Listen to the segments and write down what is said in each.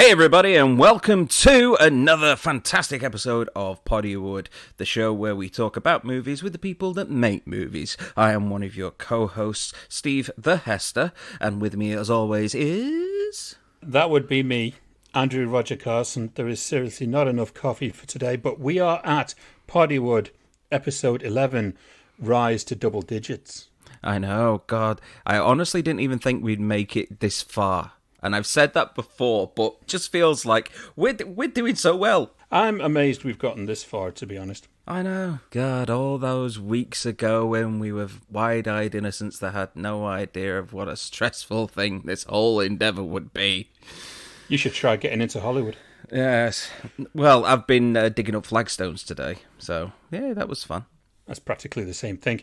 Hey everybody, and welcome to another fantastic episode of Poddywood, the show where we talk about movies with the people that make movies. I am one of your co-hosts, Steve the Hester, and with me as always is... That would be me, Andrew Roger Carson. There is seriously not enough coffee for today, but we are at Poddywood, episode 11, Rise to Double Digits. I know, God, I honestly didn't even think we'd make it this far. And I've said that before, but it just feels like we're doing so well. I'm amazed we've gotten this far, to be honest. I know. God, all those weeks ago when we were wide-eyed innocents that had no idea of what a stressful thing this whole endeavour would be. You should try getting into Hollywood. Yes. Well, I've been digging up flagstones today, so yeah, that was fun. That's practically the same thing.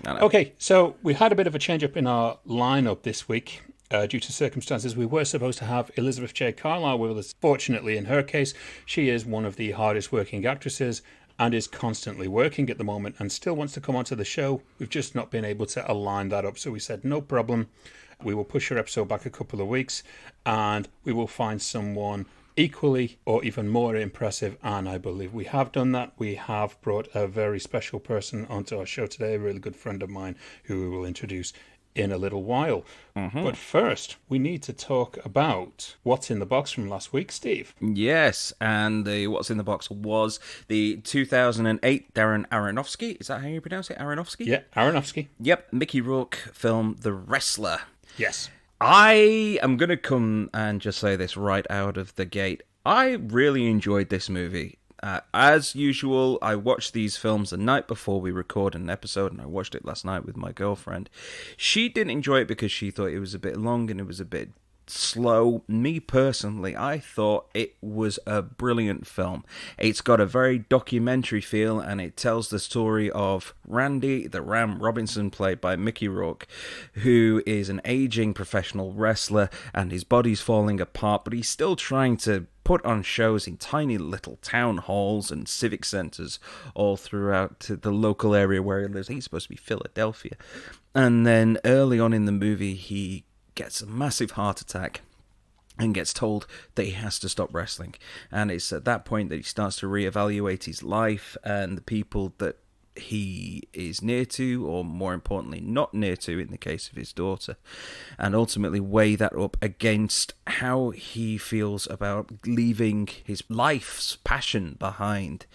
Okay, so we had a bit of a change-up in our lineup this week. Due to circumstances, we were supposed to have Elizabeth J. Carlyle with us. Fortunately, in her case, she is one of the hardest working actresses and is constantly working at the moment and still wants to come onto the show. We've just not been able to align that up. So we said, no problem. We will push her episode back a couple of weeks and we will find someone equally or even more impressive. And I believe we have done that. We have brought a very special person onto our show today, a really good friend of mine who we will introduce in a little while. But first, we need to talk about what's in the box from last week, Steve. Yes, and the what's in the box was the 2008 Darren Aronofsky. Is that how you pronounce it? Aronofsky? Yeah, Aronofsky. Yep, Mickey Rourke film The Wrestler. Yes. I am going to come and just say this right out of the gate. I really enjoyed this movie. As usual, I watch these films the night before we record an episode, and I watched it last night with my girlfriend. She didn't enjoy it because she thought it was a bit long and it was a bit slow. Me personally, I thought it was a brilliant film. It's got a very documentary feel, and it tells the story of Randy the Ram Robinson, played by Mickey Rourke, who is an aging professional wrestler, and his body's falling apart, but he's still trying to put on shows in tiny little town halls and civic centres all throughout the local area where he lives. He's supposed to be Philadelphia. And then early on in the movie, he gets a massive heart attack and gets told that he has to stop wrestling. And it's at that point that he starts to reevaluate his life and the people that he is near to, or more importantly, not near to in the case of his daughter, and ultimately weigh that up against how he feels about leaving his life's passion behind.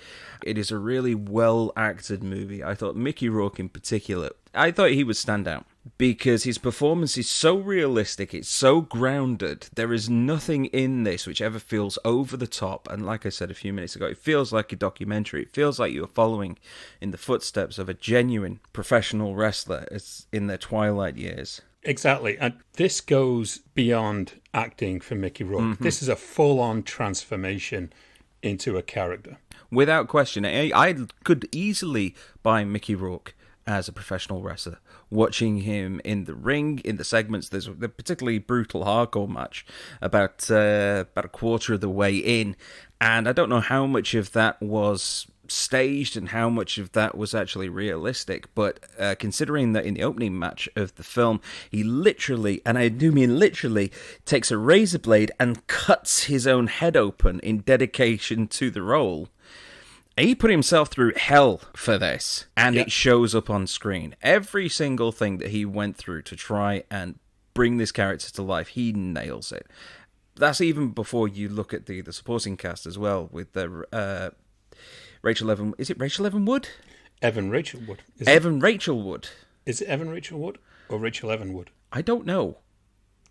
It is a really well-acted movie. I thought Mickey Rourke in particular, I thought he would stand out because his performance is so realistic, it's so grounded. There is nothing in this which ever feels over the top, and like I said a few minutes ago, it feels like a documentary. It feels like you're following in the footsteps of a genuine professional wrestler in their twilight years. Exactly, and this goes beyond acting for Mickey Rourke. This is a full-on transformation into a character. Without question, I could easily buy Mickey Rourke as a professional wrestler. Watching him in the ring, in the segments, there's a particularly brutal hardcore match about a quarter of the way in, and I don't know how much of that was staged and how much of that was actually realistic, but considering that in the opening match of the film, he literally, and I do mean literally, takes a razor blade and cuts his own head open in dedication to the role. He put himself through hell for this, and It shows up on screen. Every single thing that he went through to try and bring this character to life, he nails it. That's even before you look at the supporting cast as well, with the Rachel Evan. Is it Rachel Evan Wood? Evan Rachel Wood. Rachel Wood. Is it Evan Rachel Wood or Rachel Evan Wood? I don't know.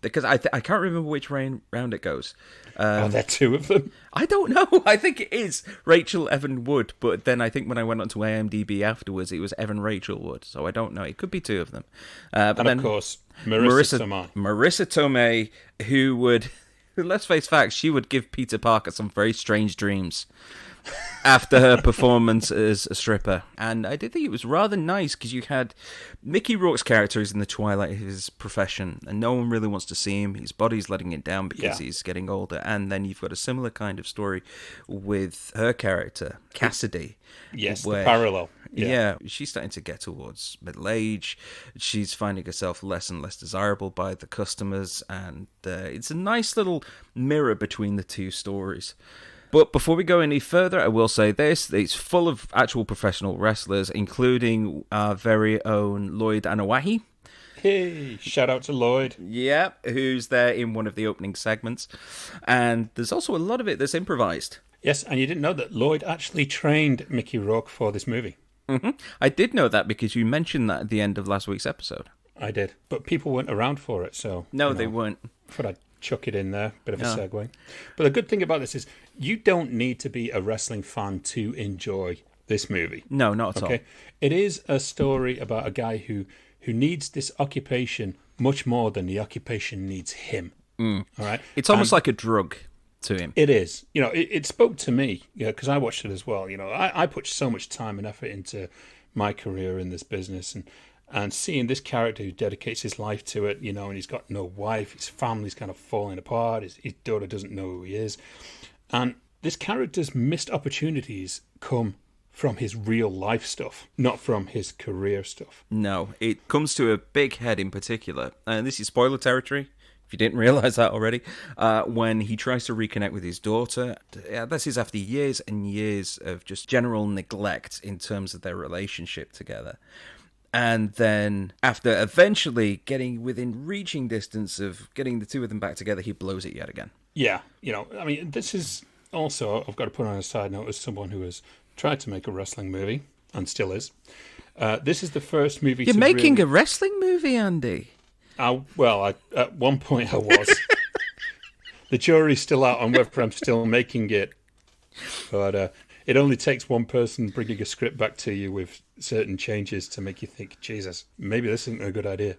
Because I can't remember which round it goes. Are there two of them? I don't know. I think it is Rachel Evan Wood, but then I think when I went onto IMDb afterwards, it was Evan Rachel Wood. So I don't know. It could be two of them. But and then, of course, Marissa Tomei. Marissa Tomei, who would, let's face facts, she would give Peter Parker some very strange dreams after her performance as a stripper. And I did think it was rather nice because you had Mickey Rourke's character is in the twilight of his profession and no one really wants to see him. His body's letting it down because he's getting older. And then you've got a similar kind of story with her character, Cassidy. Yes, the parallel. Yeah, she's starting to get towards middle age. She's finding herself less and less desirable by the customers, and it's a nice little mirror between the two stories. But before we go any further, I will say this. It's full of actual professional wrestlers, including our very own Lloyd Anawahi. Hey, shout out to Lloyd. Yeah, who's there in one of the opening segments. And there's also a lot of it that's improvised. Yes, and you didn't know that Lloyd actually trained Mickey Rourke for this movie. Mm-hmm. I did know that because you mentioned that at the end of last week's episode. I did, but people weren't around for it, so... No, they weren't. I thought I'd chuck it in there, bit of a segue. But the good thing about this is you don't need to be a wrestling fan to enjoy this movie. No, not at all. It is a story about a guy who needs this occupation much more than the occupation needs him. All right, it's almost like a drug to him. It is. It spoke to me, because I watched it as well. I put so much time and effort into my career in this business, and seeing this character who dedicates his life to it, and he's got no wife, his family's kind of falling apart, his daughter doesn't know who he is, and this character's missed opportunities come from his real life stuff, not from his career stuff. No, it comes to a big head in particular, and this is spoiler territory, if you didn't realise that already, when he tries to reconnect with his daughter. This is after years and years of just general neglect in terms of their relationship together. And then, after eventually getting within reaching distance of getting the two of them back together, he blows it yet again. Yeah, this is also, I've got to put on a side note, as someone who has tried to make a wrestling movie, and still is. This is the first movie You're making a wrestling movie, Andy? At one point I was. The jury's still out on whether I'm still making it. But it only takes one person bringing a script back to you with certain changes to make you think, Jesus, maybe this isn't a good idea.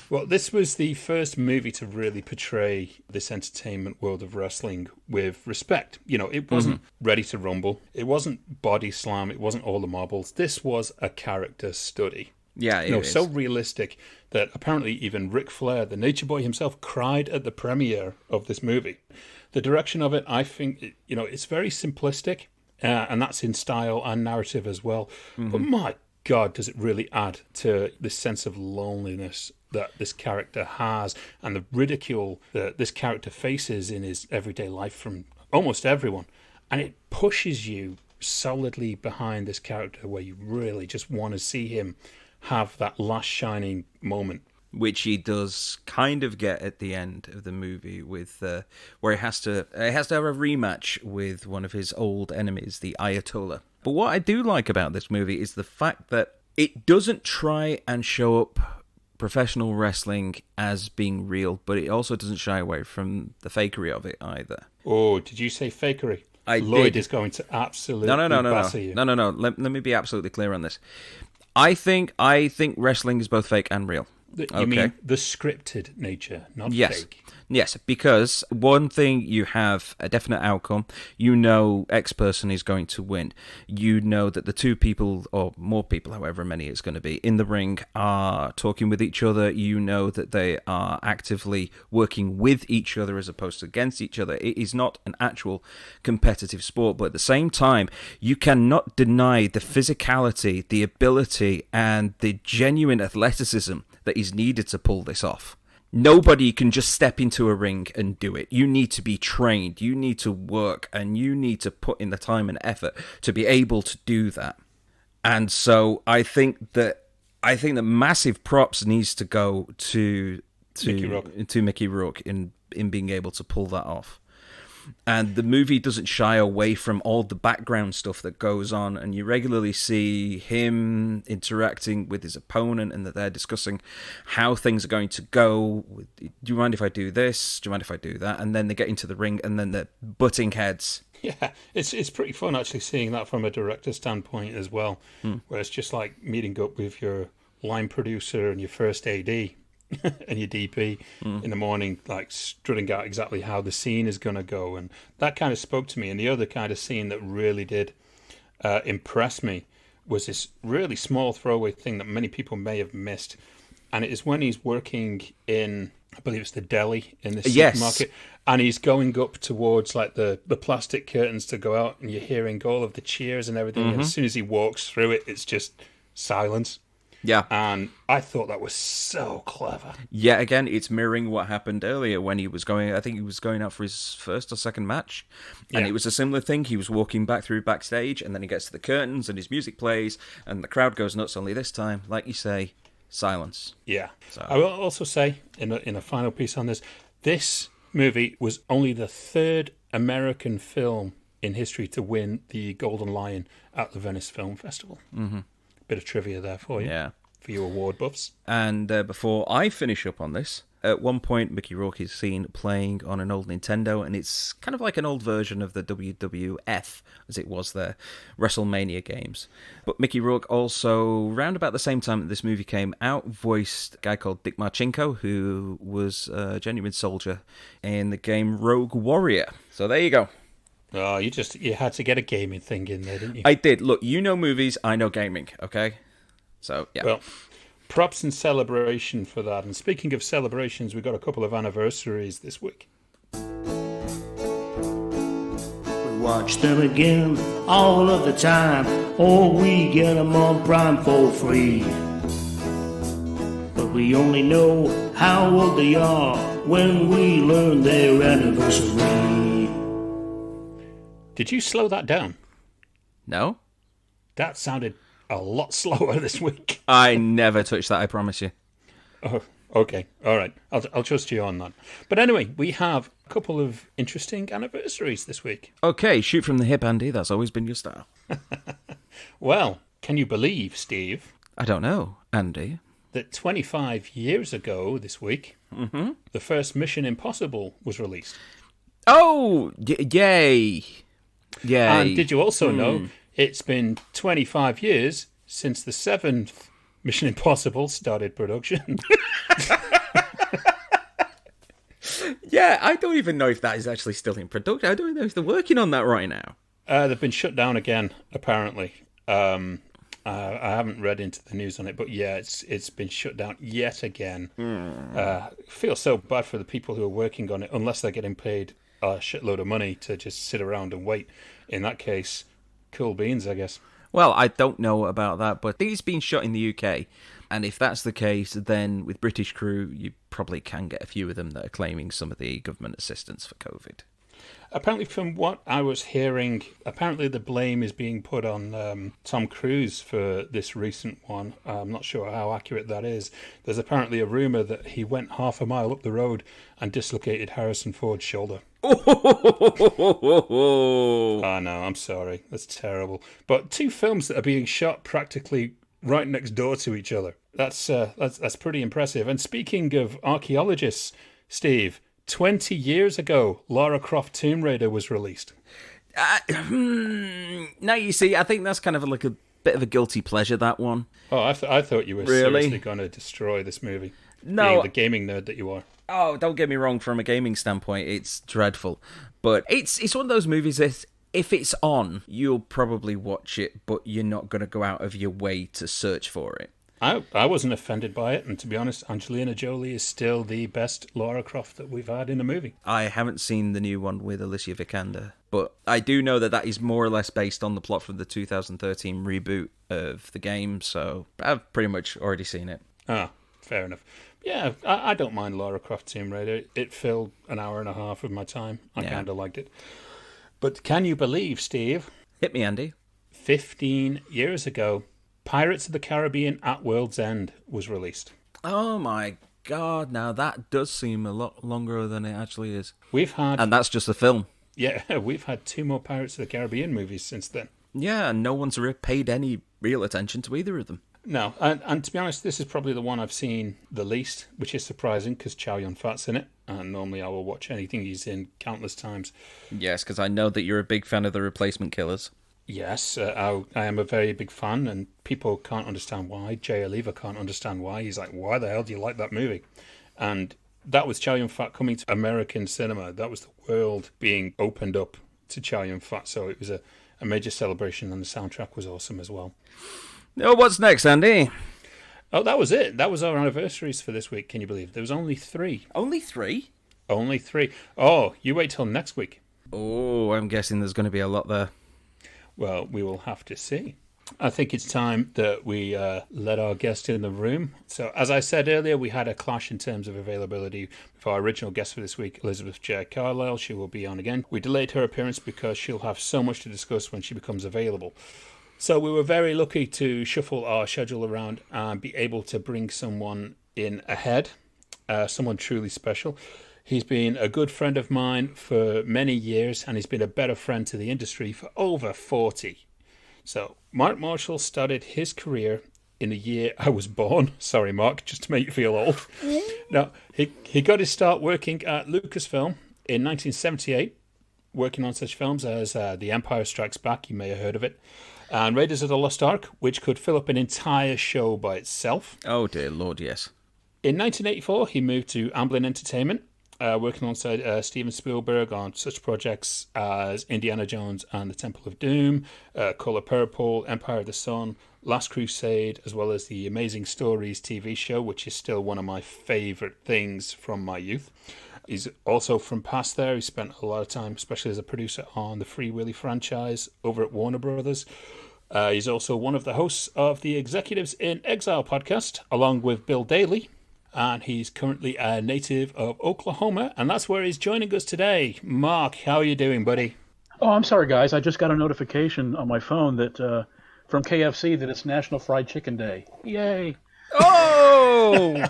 Well, this was the first movie to really portray this entertainment world of wrestling with respect. It wasn't Ready to Rumble. It wasn't Body Slam. It wasn't All the Marbles. This was a character study. Yeah, it is. So realistic that apparently even Ric Flair, the Nature Boy himself, cried at the premiere of this movie. The direction of it, I think, it's very simplistic, and that's in style and narrative as well. But my God, does it really add to this sense of loneliness that this character has and the ridicule that this character faces in his everyday life from almost everyone. And it pushes you solidly behind this character where you really just want to see him have that last shining moment. Which he does kind of get at the end of the movie, with where he has to have a rematch with one of his old enemies, the Ayatollah. But what I do like about this movie is the fact that it doesn't try and show up professional wrestling as being real, but it also doesn't shy away from the fakery of it either. Oh, did you say fakery? Lloyd is going to absolutely batter you. No. Let me be absolutely clear on this. I think wrestling is both fake and real. You mean the scripted nature, not fake? Yes, because one thing, you have a definite outcome. X person is going to win. That the two people, or more people, however many it's going to be, in the ring are talking with each other. That they are actively working with each other as opposed to against each other. It is not an actual competitive sport, but at the same time, you cannot deny the physicality, the ability, and the genuine athleticism that is needed to pull this off. Nobody can just step into a ring and do it. You need to be trained, you need to work, and you need to put in the time and effort to be able to do that. And so I think that massive props needs to go to Mickey Rourke in being able to pull that off. And the movie doesn't shy away from all the background stuff that goes on, and you regularly see him interacting with his opponent, and that they're discussing how things are going to go. Do you mind if I do this? Do you mind if I do that? And then they get into the ring, and then they're butting heads. Yeah, it's pretty fun actually seeing that from a director standpoint as well, where it's just like meeting up with your line producer and your first AD. And your DP in the morning, like strutting out exactly how the scene is going to go. And that kind of spoke to me. And the other kind of scene that really did impress me was this really small throwaway thing that many people may have missed. And it is when he's working in I believe it's the deli in this Yes. supermarket, and he's going up towards like the plastic curtains to go out, and you're hearing all of the cheers and everything. And as soon as he walks through it, it's just silence. Yeah. And I thought that was so clever. Yeah, again, it's mirroring what happened earlier when he was going, I think he was going out for his first or second match. And it was a similar thing. He was walking back through backstage, and then he gets to the curtains, and his music plays, and the crowd goes nuts. Only this time, like you say, silence. Yeah. So. I will also say, in a final piece on this movie was only the third American film in history to win the Golden Lion at the Venice Film Festival. Mm-hmm. Bit of trivia there for you. Yeah. For you award buffs. And before I finish up on this, at one point Mickey Rourke is seen playing on an old Nintendo, and it's kind of like an old version of the WWF, as it was their WrestleMania games. But Mickey Rourke also, round about the same time that this movie came out, voiced a guy called Dick Marcinko, who was a genuine soldier in the game Rogue Warrior. So there you go. Oh, you had to get a gaming thing in there, didn't you? I did. Look, you know movies, I know gaming, okay? So, yeah. Well, props and celebration for that. And speaking of celebrations, we've got a couple of anniversaries this week. We watch them again all of the time, or we get them on Prime for free. But we only know how old they are when we learn their anniversary. Did you slow that down? No? That sounded a lot slower this week. I never touched that, I promise you. Oh, okay. All right. I'll trust you on that. But anyway, we have a couple of interesting anniversaries this week. Okay, shoot from the hip, Andy. That's always been your style. Well, can you believe, Steve, I don't know, Andy. that 25 years ago this week, the first Mission Impossible was released? Oh, yay. Yay. And did you also know it's been 25 years since the seventh Mission Impossible started production? Yeah, I don't even know if that is actually still in production. I don't know if they're working on that right now. They've been shut down again, apparently. I haven't read into the news on it, but yeah, it's been shut down yet again. Feel so bad for the people who are working on it, unless they're getting paid a shitload of money to just sit around and wait. In that case, cool beans, I guess. Well, I don't know about that, but I think it's been shot in the UK. And if that's the case, then with British crew, you probably can get a few of them that are claiming some of the government assistance for COVID. Apparently, from what I was hearing, apparently the blame is being put on Tom Cruise for this recent one. I'm not sure how accurate that is. There's apparently a rumour that he went half a mile up the road and dislocated Harrison Ford's shoulder. Oh, I know, I'm sorry. That's terrible. But two films that are being shot practically right next door to each other. That's pretty impressive. And speaking of archaeologists, Steve, 20 years ago, Lara Croft Tomb Raider was released. Now, you see, I think that's kind of like a bit of a guilty pleasure, that one. Oh, I thought you were seriously going to destroy this movie. No. Being the gaming nerd that you are. Oh, don't get me wrong, from a gaming standpoint, it's dreadful. But it's one of those movies that if it's on, you'll probably watch it, but you're not going to go out of your way to search for it. I wasn't offended by it, and to be honest, Angelina Jolie is still the best Lara Croft that we've had in a movie. I haven't seen the new one with Alicia Vikander, but I do know that is more or less based on the plot from the 2013 reboot of the game, so I've pretty much already seen it. Ah, fair enough. Yeah, I don't mind Lara Croft Tomb Raider. It filled an hour and a half of my time. I kind of liked it. But can you believe, Steve? Hit me, Andy. 15 years ago, Pirates of the Caribbean at World's End was released. Oh my God, now that does seem a lot longer than it actually is. And that's just a film. Yeah, we've had 2 more Pirates of the Caribbean movies since then. Yeah, and no one's paid any real attention to either of them. No, and to be honest, this is probably the one I've seen the least, which is surprising because Chow Yun-fat's in it, and normally I will watch anything he's in countless times. Yes, because I know that you're a big fan of The Replacement Killers. Yes, I am a very big fan, and people can't understand why. Jay Oliva can't understand why. He's like, why the hell do you like that movie? And that was Chow Yun-fat coming to American cinema. That was the world being opened up to Chow Yun-fat, so it was a major celebration, and the soundtrack was awesome as well. Oh, what's next, Andy? Oh, that was it. That was our anniversaries for this week. Can you believe there was only 3? Only 3? Only 3. Oh, you wait till next week. Oh, I'm guessing there's going to be a lot there. Well, we will have to see. I think it's time that we let our guest in the room. So, as I said earlier, we had a clash in terms of availability with our original guest for this week, Elizabeth J. Carlyle. She will be on again. We delayed her appearance because she'll have so much to discuss when she becomes available. So, we were very lucky to shuffle our schedule around and be able to bring someone in ahead, someone truly special. He's been a good friend of mine for many years, and he's been a better friend to the industry for over 40. So, Mark Marshall started his career in the year I was born. Sorry, Mark, just to make you feel old. No, he got his start working at Lucasfilm in 1978, working on such films as The Empire Strikes Back, you may have heard of it, and Raiders of the Lost Ark, which could fill up an entire show by itself. Oh, dear Lord, yes. In 1984, he moved to Amblin Entertainment, working alongside Steven Spielberg on such projects as Indiana Jones and the Temple of Doom, Color Purple, Empire of the Sun, Last Crusade, as well as the Amazing Stories TV show, which is still one of my favourite things from my youth. He's also from past there. He spent a lot of time, especially as a producer, on the Free Willy franchise over at Warner Brothers. He's also one of the hosts of the Executives in Exile podcast, along with Bill Daly. And he's currently a native of Oklahoma, and that's where he's joining us today. Mark, how are you doing, buddy? Oh, I'm sorry, guys. I just got a notification on my phone that from KFC that it's National Fried Chicken Day. Yay! Oh!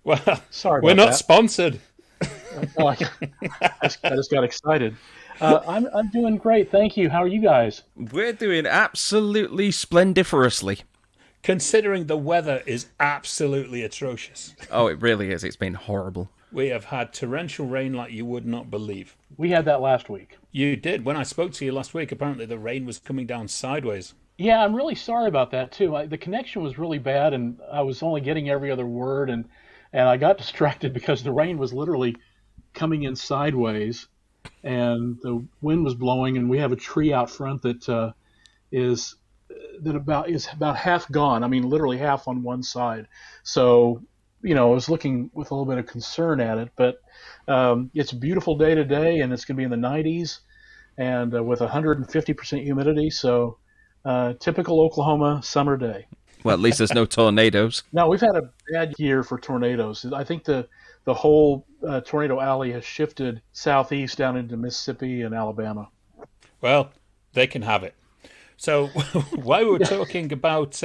Well, sorry about we're not that. Sponsored. Oh, I just got excited. I'm doing great, thank you. How are you guys? We're doing absolutely splendiferously. Considering the weather is absolutely atrocious. Oh, it really is. It's been horrible. We have had torrential rain like you would not believe. We had that last week. You did. When I spoke to you last week, apparently the rain was coming down sideways. Yeah, I'm really sorry about that, too. The connection was really bad, and I was only getting every other word, and I got distracted because the rain was literally coming in sideways, and the wind was blowing, and we have a tree out front that is about half gone. I mean, literally half on one side. So, I was looking with a little bit of concern at it, but it's a beautiful day today, and it's going to be in the 90s, and with 150% humidity. So, typical Oklahoma summer day. Well, at least there's no tornadoes. No, we've had a bad year for tornadoes. I think the whole tornado alley has shifted southeast down into Mississippi and Alabama. Well, they can have it. So while we were talking about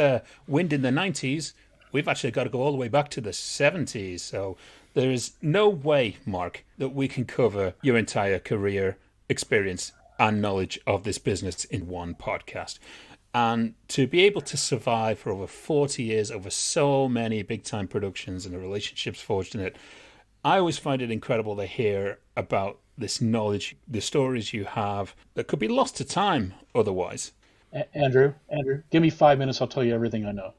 wind in the 90s, we've actually got to go all the way back to the 70s. So there is no way, Mark, that we can cover your entire career, experience, and knowledge of this business in one podcast. And to be able to survive for over 40 years, over so many big-time productions and the relationships forged in it, I always find it incredible to hear about this knowledge, the stories you have that could be lost to time otherwise. Andrew, give me 5 minutes. I'll tell you everything I know.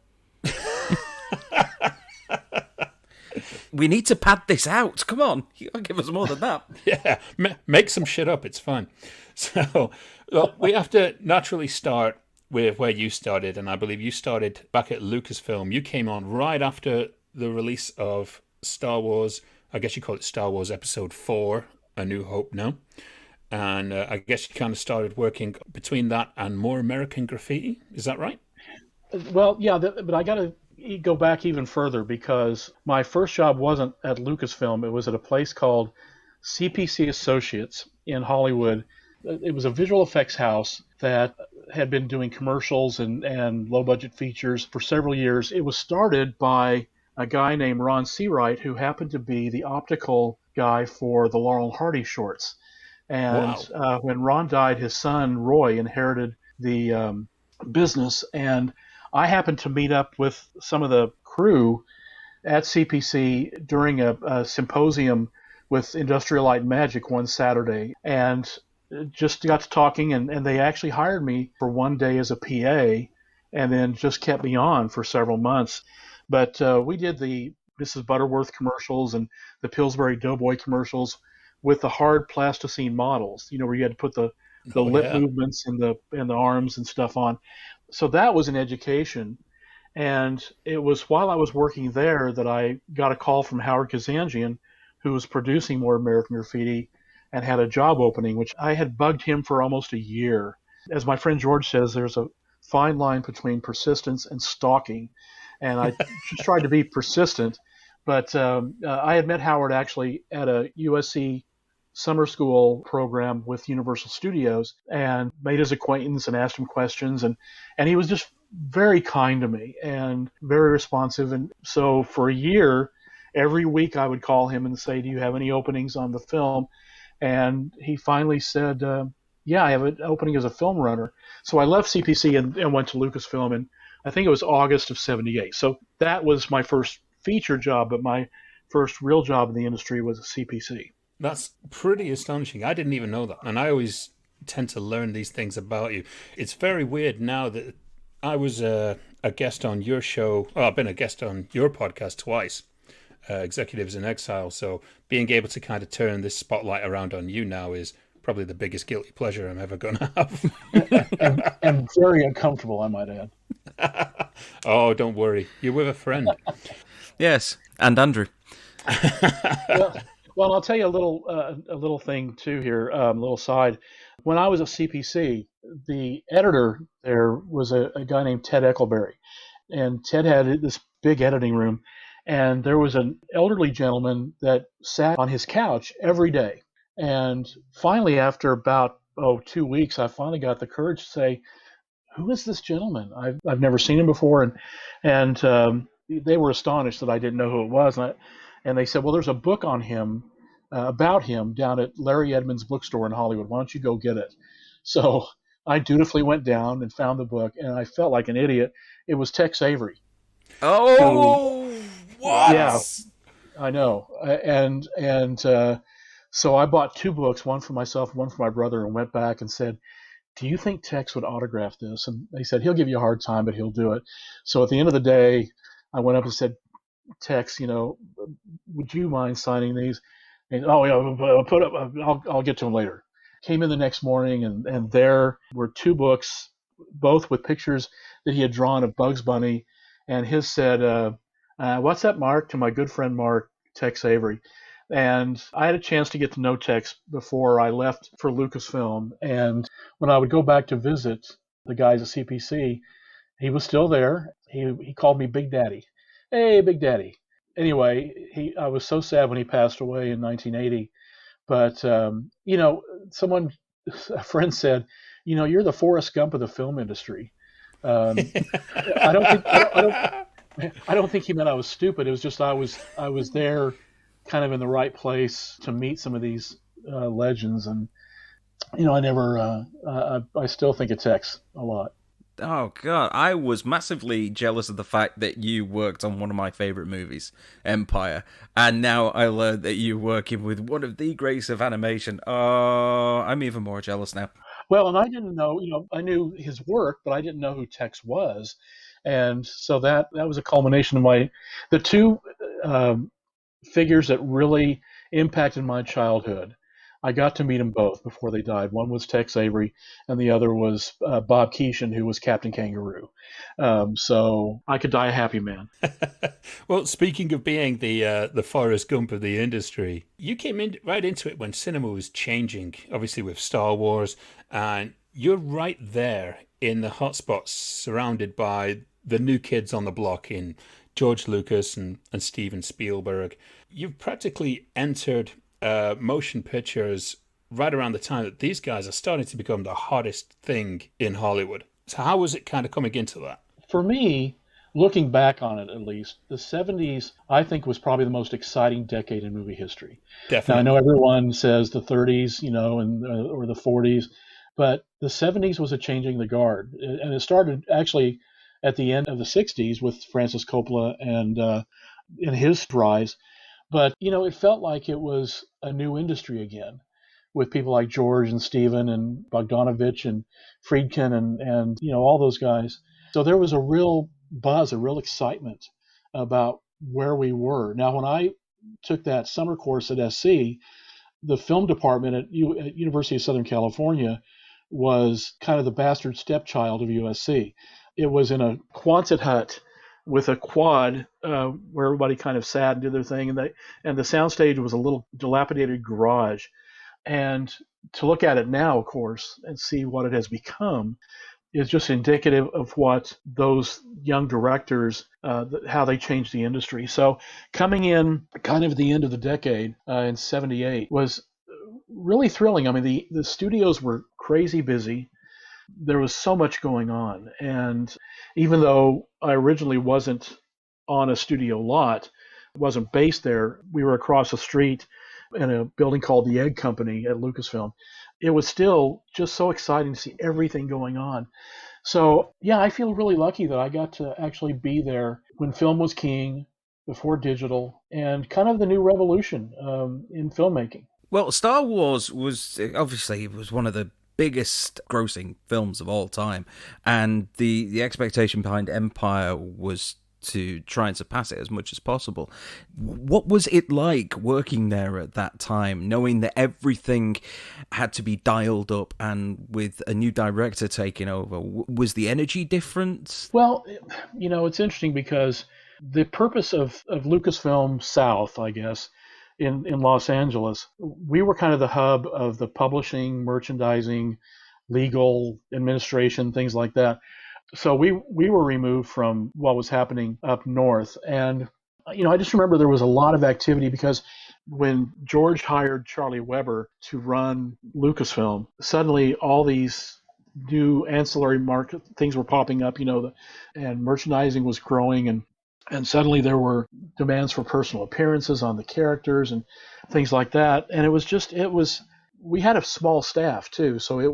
We need to pad this out. Come on. You gotta give us more than that. Yeah, make some shit up. It's fine. So, well, we have to naturally start with where you started, and I believe you started back at Lucasfilm. You came on right after the release of Star Wars. I guess you call it Star Wars Episode 4, A New Hope now. And I guess you kind of started working between that and More American Graffiti. Is that right? Well, yeah, but I got to go back even further because my first job wasn't at Lucasfilm. It was at a place called CPC Associates in Hollywood. It was a visual effects house that had been doing commercials and low-budget features for several years. It was started by a guy named Ron Seawright, who happened to be the optical guy for the Laurel and Hardy shorts. And Wow. When Ron died, his son Roy inherited the business, and I happened to meet up with some of the crew at CPC during a symposium with Industrial Light and Magic one Saturday, and just got to talking, and they actually hired me for one day as a PA, and then just kept me on for several months. But we did the Mrs. Butterworth commercials and the Pillsbury Doughboy commercials with the hard plasticine models, where you had to put the lip movements and the arms and stuff on. So that was an education. And it was while I was working there that I got a call from Howard Kazanjian, who was producing more American Graffiti and had a job opening, which I had bugged him for almost a year. As my friend George says, there's a fine line between persistence and stalking. And I just tried to be persistent. But I had met Howard actually at a USC summer school program with Universal Studios and made his acquaintance and asked him questions. And he was just very kind to me and very responsive. And so for a year, every week I would call him and say, "Do you have any openings on the film?" And he finally said, "Yeah, I have an opening as a film runner." So I left CPC and went to Lucasfilm, and I think it was August of '78. So that was my first feature job, but my first real job in the industry was at CPC. That's pretty astonishing. I didn't even know that. And I always tend to learn these things about you. It's very weird now that I was a guest on your show. Well, I've been a guest on your podcast twice, Executives in Exile. So being able to kind of turn this spotlight around on you now is probably the biggest guilty pleasure I'm ever going to have. And very uncomfortable, I might add. Oh, don't worry. You're with a friend. Yes, and Andrew. Well, I'll tell you a little thing too here, a little side. When I was at CPC, the editor there was a guy named Ted Eckleberry, and Ted had this big editing room, and there was an elderly gentleman that sat on his couch every day. And finally, after about 2 weeks, I finally got the courage to say, "Who is this gentleman? I've never seen him before," and they were astonished that I didn't know who it was, and they said, "Well, there's a book on him, about him, down at Larry Edmunds' bookstore in Hollywood. Why don't you go get it?" So I dutifully went down and found the book, and I felt like an idiot. It was Tex Avery. Oh, what? Yeah, I know. And so I bought two books, one for myself, one for my brother, and went back and said, "Do you think Tex would autograph this?" And they said, "He'll give you a hard time, but he'll do it." So at the end of the day, I went up and said, "Tex, would you mind signing these?" And, "Oh yeah, put up. I'll get to them later." Came in the next morning, and there were two books, both with pictures that he had drawn of Bugs Bunny, and his said, "What's that, Mark?" To my good friend Mark, Tex Avery. And I had a chance to get to know Tex before I left for Lucasfilm. And when I would go back to visit the guys at CPC, he was still there. He called me Big Daddy. "Hey, Big Daddy." Anyway, I was so sad when he passed away in 1980. But someone, a friend said, "You're the Forrest Gump of the film industry." Um, I don't think he meant I was stupid. It was just I was there, kind of in the right place to meet some of these legends, and I never. I still think of Tex a lot. Oh god, I was massively jealous of the fact that you worked on one of my favorite movies, Empire, and now I learned that you're working with one of the greats of animation. Oh, I'm even more jealous now. Well, and I didn't know. I knew his work, but I didn't know who Tex was, and so that was a culmination of the two figures that really impacted my childhood. I got to meet them both before they died. One was Tex Avery, and the other was Bob Keeshan, who was Captain Kangaroo. So I could die a happy man. Well, speaking of being the Forrest Gump of the industry, you came in right into it when cinema was changing, obviously with Star Wars, and you're right there in the hotspots, surrounded by the new kids on the block in George Lucas and Steven Spielberg. You've practically entered motion pictures right around the time that these guys are starting to become the hottest thing in Hollywood. So how was it kind of coming into that? For me, looking back on it at least, the 70s, I think, was probably the most exciting decade in movie history. Definitely. Now, I know everyone says the 30s, or the 40s, but the 70s was a changing the guard. And it started actually at the end of the 60s with Francis Coppola and in his rise. But, it felt like it was a new industry again with people like George and Steven and Bogdanovich and Friedkin and all those guys. So there was a real buzz, a real excitement about where we were. Now, when I took that summer course at SC, the film department at University of Southern California was kind of the bastard stepchild of USC. It was in a Quonset hut with a quad where everybody kind of sat and did their thing, and the soundstage was a little dilapidated garage. And to look at it now, of course, and see what it has become is just indicative of what those young directors, how they changed the industry. So coming in kind of at the end of the decade in '78 was really thrilling. I mean, the studios were crazy busy. There was so much going on. And even though I originally wasn't on a studio lot, wasn't based there, we were across the street in a building called the Egg Company at Lucasfilm. It was still just so exciting to see everything going on. So, yeah, I feel really lucky that I got to actually be there when film was king, before digital, and kind of the new revolution in filmmaking. Well, Star Wars was obviously it was one of the biggest grossing films of all time, and the expectation behind Empire was to try and surpass it as much as possible. What was it like working there at that time, knowing that everything had to be dialed up and with a new director taking over? Was the energy different? Well, it's interesting because the purpose of Lucasfilm South, I guess, in Los Angeles, we were kind of the hub of the publishing, merchandising, legal, administration, things like that. So we were removed from what was happening up north. And, I just remember there was a lot of activity because when George hired Charlie Weber to run Lucasfilm, suddenly all these new ancillary market things were popping up, and merchandising was growing, and suddenly there were demands for personal appearances on the characters and things like that. And we had a small staff too, so there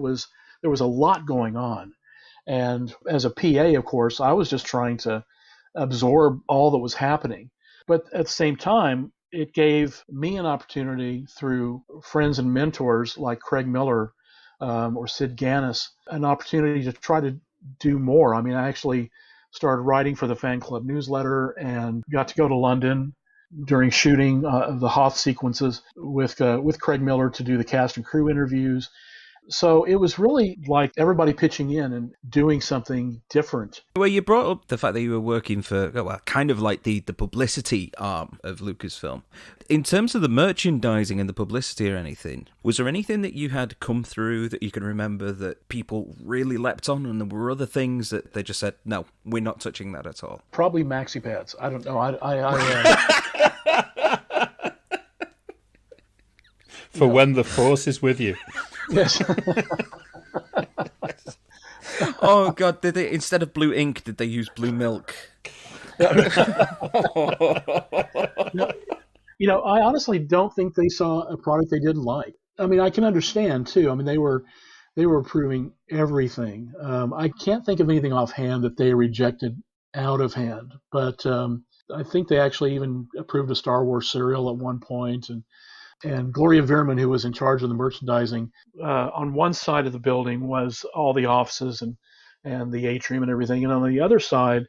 was a lot going on. And as a PA, of course, I was just trying to absorb all that was happening. But at the same time, it gave me an opportunity through friends and mentors like Craig Miller or Sid Ganis, an opportunity to try to do more. I mean, I actually started writing for the fan club newsletter and got to go to London during shooting of the Hoth sequences with Craig Miller to do the cast and crew interviews. So it was really like everybody pitching in and doing something different. Well, you brought up the fact that you were working for, well, kind of like the publicity arm of Lucasfilm. In terms of the merchandising and the publicity or anything, was there anything that you had come through that you can remember that people really leapt on, and there were other things that they just said, no, we're not touching that at all? Probably maxi pads. I don't know. For when the Force is with you. Yes. Oh God! Did they, instead of blue ink, did they use blue milk? I honestly don't think they saw a product they didn't like. I mean, I can understand too. I mean, they were approving everything. I can't think of anything offhand that they rejected out of hand, but I think they actually even approved a Star Wars cereal at one point, and Gloria Veerman, who was in charge of the merchandising, on one side of the building was all the offices and the atrium and everything, and on the other side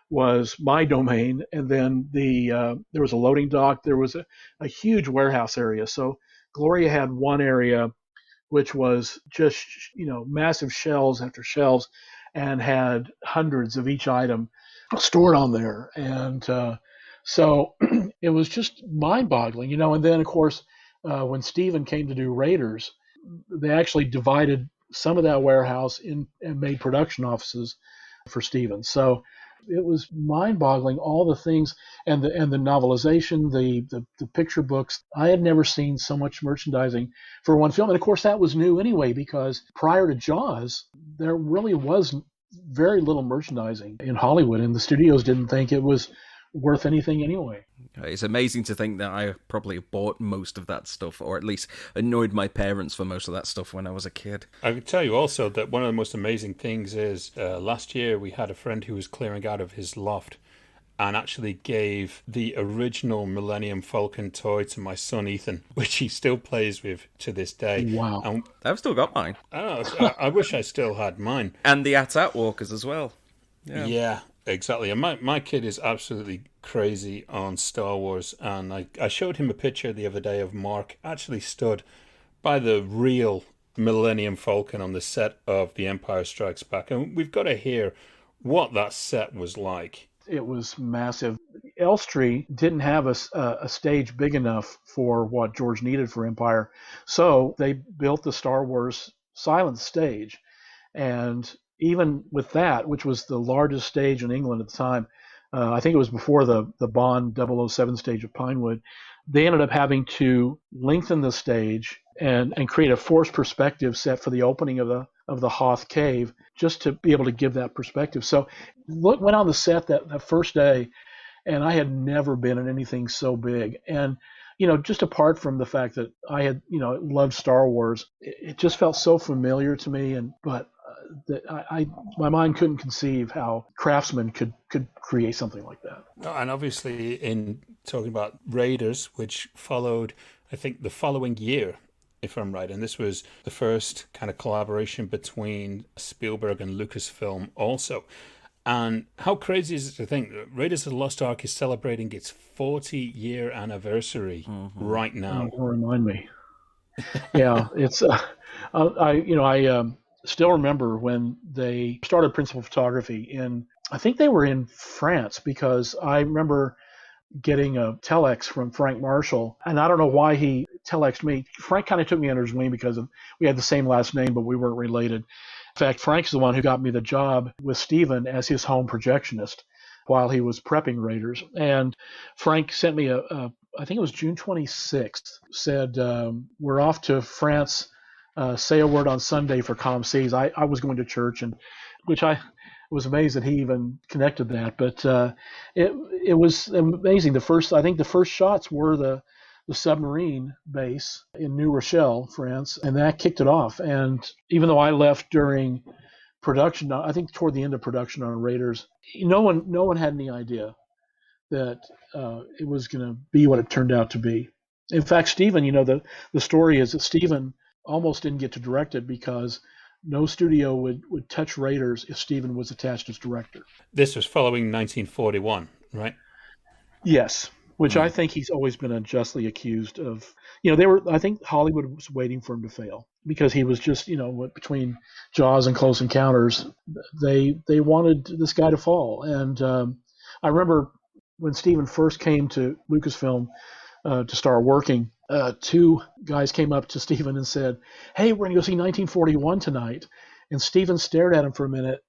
was my domain, and then there was a loading dock. There was a huge warehouse area. So Gloria had one area which was just massive shelves after shelves, and had hundreds of each item stored on there, and so it was just mind-boggling, And then of course, when Steven came to do Raiders, they actually divided some of that warehouse and made production offices for Steven. So it was mind-boggling, all the things, and the novelization, the picture books. I had never seen so much merchandising for one film, and of course that was new anyway, because prior to Jaws, there really was very little merchandising in Hollywood, and the studios didn't think it was worth anything anyway. It's amazing to think that I probably bought most of that stuff, or at least annoyed my parents for most of that stuff when I was a kid. I can tell you also that one of the most amazing things is last year we had a friend who was clearing out of his loft and actually gave the original Millennium Falcon toy to my son Ethan, which he still plays with to this day. Wow. And I've still got mine. I wish I still had mine. And the AT-AT walkers as well. Yeah, exactly. And my kid is absolutely crazy on Star Wars, and I showed him a picture the other day of Mark actually stood by the real Millennium Falcon on the set of The Empire Strikes Back, and we've got to hear what that set was like. It was massive. Elstree didn't have a stage big enough for what George needed for Empire, so they built the Star Wars silent stage. And even with that, which was the largest stage in England at the time, I think it was before the Bond 007 stage of Pinewood, they ended up having to lengthen the stage and create a forced perspective set for the opening of the Hoth cave just to be able to give that perspective. So went on the set that first day, and I had never been in anything so big. And just apart from the fact that I had loved Star Wars, it just felt so familiar to me. But that my mind couldn't conceive how craftsmen could create something like that. And obviously, in talking about Raiders, which followed, I think, the following year, if I'm right, and this was the first kind of collaboration between Spielberg and Lucasfilm also. And how crazy is it to think that Raiders of the Lost Ark is celebrating its 40-year anniversary right now? Don't remind me. Yeah, it's I still remember when they started principal photography I think they were in France, because I remember getting a telex from Frank Marshall, and I don't know why he telexed me. Frank kind of took me under his wing because we had the same last name, but we weren't related. In fact, Frank's the one who got me the job with Steven as his home projectionist while he was prepping Raiders. And Frank sent me I think it was June 26th, said, we're off to France, say a word on Sunday for ComCs. I was going to church, and which I was amazed that he even connected that. But it was amazing. I think the first shots were the submarine base in New Rochelle, France, and that kicked it off. And even though I left during production, I think toward the end of production on Raiders, no one had any idea that it was going to be what it turned out to be. In fact, Steven, the story is that Steven almost didn't get to direct it because no studio would touch Raiders if Steven was attached as director. This was following 1941, right? Yes, which I think he's always been unjustly accused of. I think Hollywood was waiting for him to fail because he was just, between Jaws and Close Encounters, they wanted this guy to fall. And I remember when Steven first came to Lucasfilm to start working, two guys came up to Steven and said, "Hey, we're going to go see 1941 tonight." And Steven stared at him for a minute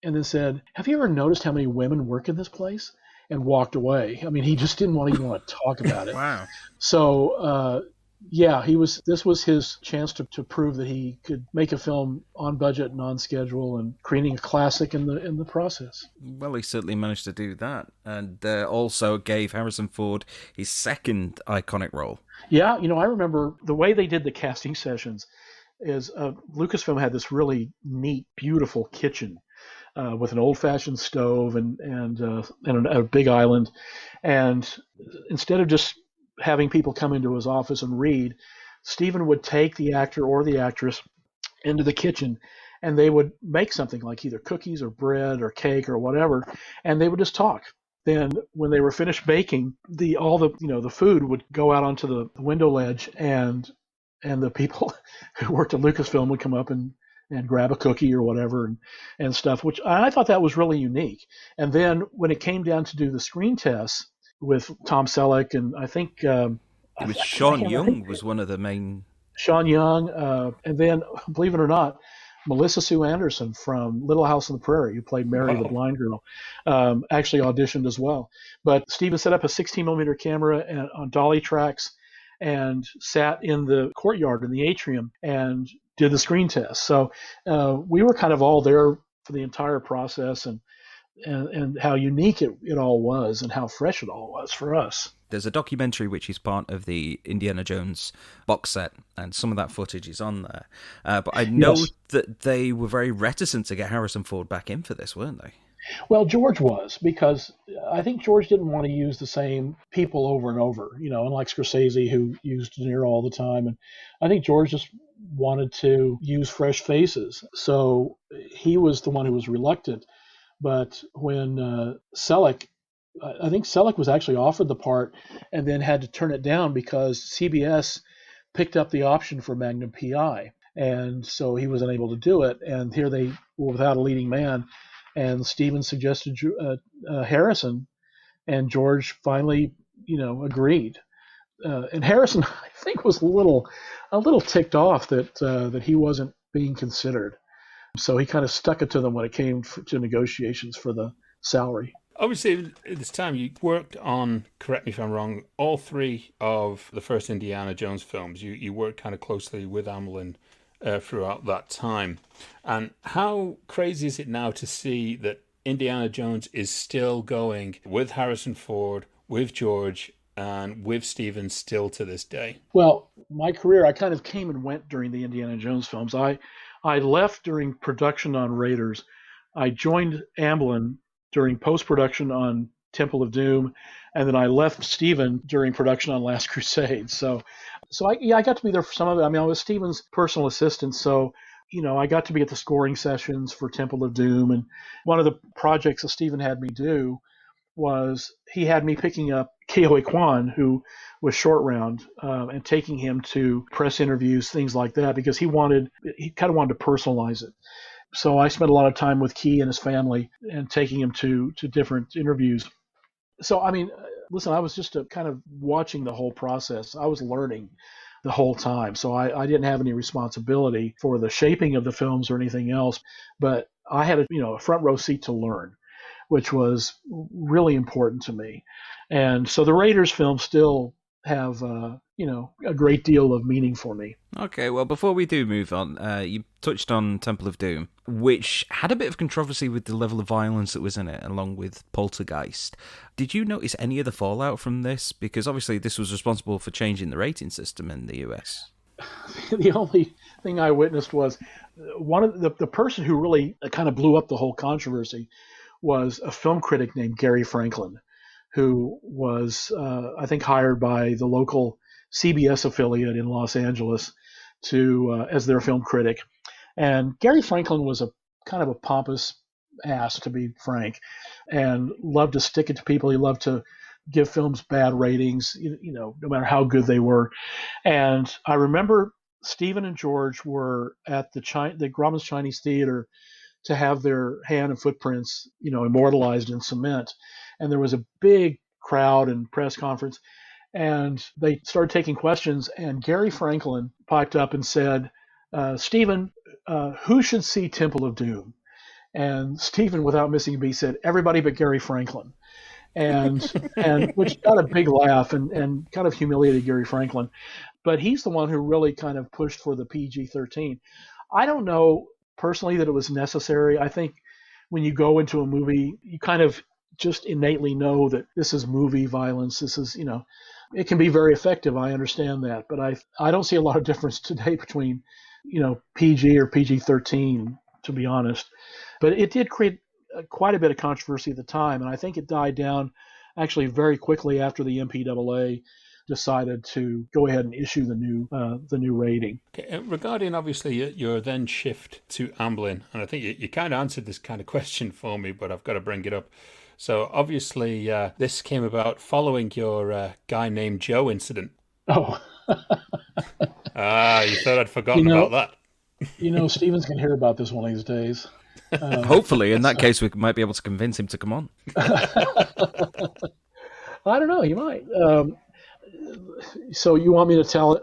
and then said, "Have you ever noticed how many women work in this place?" And walked away. I mean, he just didn't even want to talk about it. Wow. So, this was his chance to prove that he could make a film on budget and on schedule and creating a classic in the process. Well, he certainly managed to do that, and also gave Harrison Ford his second iconic role. Yeah, I remember the way they did the casting sessions is Lucasfilm had this really neat, beautiful kitchen with an old-fashioned stove and a big island. And instead of just having people come into his office and read, Steven would take the actor or the actress into the kitchen, and they would make something like either cookies or bread or cake or whatever, and they would just talk. Then when they were finished baking, the food would go out onto the window ledge, and the people who worked at Lucasfilm would come up and grab a cookie or whatever and stuff, which I thought that was really unique. And then when it came down to do the screen tests with Tom Selleck, and I think it was Sean Young was one of the main. Sean Young, and then, believe it or not, Melissa Sue Anderson from Little House on the Prairie, who played Mary the blind girl, actually auditioned as well. But Steven set up a 16mm camera on dolly tracks and sat in the courtyard in the atrium and did the screen test. So we were kind of all there for the entire process, and how unique it all was and how fresh it all was for us. There's a documentary which is part of the Indiana Jones box set, and some of that footage is on there. But I know that they were very reticent to get Harrison Ford back in for this, weren't they? Well, George was, because I think George didn't want to use the same people over and over, unlike Scorsese, who used De Niro all the time. And I think George just wanted to use fresh faces. So he was the one who was reluctant. But when Selleck, I think Selleck was actually offered the part and then had to turn it down because CBS picked up the option for Magnum PI. And so he was unable to do it. And here they were without a leading man. and Steven suggested Harrison, and George finally, agreed. And Harrison, I think, was a little ticked off that he wasn't being considered. So he kind of stuck it to them when it came to negotiations for the salary. Obviously, at this time, you worked on, correct me if I'm wrong, all three of the first Indiana Jones films. You worked kind of closely with Amblin throughout that time. And how crazy is it now to see that Indiana Jones is still going with Harrison Ford, with George, and with Steven still to this day? Well, my career, I kind of came and went during the Indiana Jones films. I left during production on Raiders. I joined Amblin during post-production on Temple of Doom, and then I left Steven during production on Last Crusade. So I got to be there for some of it. I mean, I was Steven's personal assistant, so I got to be at the scoring sessions for Temple of Doom. And one of the projects that Steven had me do was he had me picking up Ke Kwan, who was Short Round, and taking him to press interviews, things like that, because he kind of wanted to personalize it. So I spent a lot of time with Key and his family and taking him to different interviews. So, I mean, listen, I was just kind of watching the whole process. I was learning the whole time. So I didn't have any responsibility for the shaping of the films or anything else, but I had a front row seat to learn, which was really important to me. And so the Raiders films still have, a great deal of meaning for me. Okay, well, before we do move on, you touched on Temple of Doom, which had a bit of controversy with the level of violence that was in it, along with Poltergeist. Did you notice any of the fallout from this? Because obviously this was responsible for changing the rating system in the US. The only thing I witnessed was one of the person who really kind of blew up the whole controversy was a film critic named Gary Franklin, who was, I think, hired by the local CBS affiliate in Los Angeles as their film critic. And Gary Franklin was a kind of a pompous ass, to be frank, and loved to stick it to people. He loved to give films bad ratings, no matter how good they were. And I remember Stephen and George were at the Grauman's Chinese Theater to have their hand and footprints, immortalized in cement. And there was a big crowd and press conference, and they started taking questions. And Gary Franklin piped up and said, Stephen, who should see Temple of Doom? And Stephen, without missing a beat, said, everybody but Gary Franklin. And which got a big laugh and kind of humiliated Gary Franklin. But he's the one who really kind of pushed for the PG-13. I don't know personally that it was necessary. I think when you go into a movie, you kind of just innately know that this is movie violence. This is, it can be very effective. I understand that. But I don't see a lot of difference today between, PG or PG-13, to be honest. But it did create quite a bit of controversy at the time. And I think it died down actually very quickly after the MPAA decided to go ahead and issue the new rating. Okay. Regarding obviously your then shift to Amblin, and I think you kind of answered this kind of question for me, but I've got to bring it up. So obviously this came about following your guy named Joe incident. Oh. You thought I'd forgotten about that. Steven's going to hear about this one of these days. Hopefully, in that case, we might be able to convince him to come on. I don't know. You might. So you want me to tell it?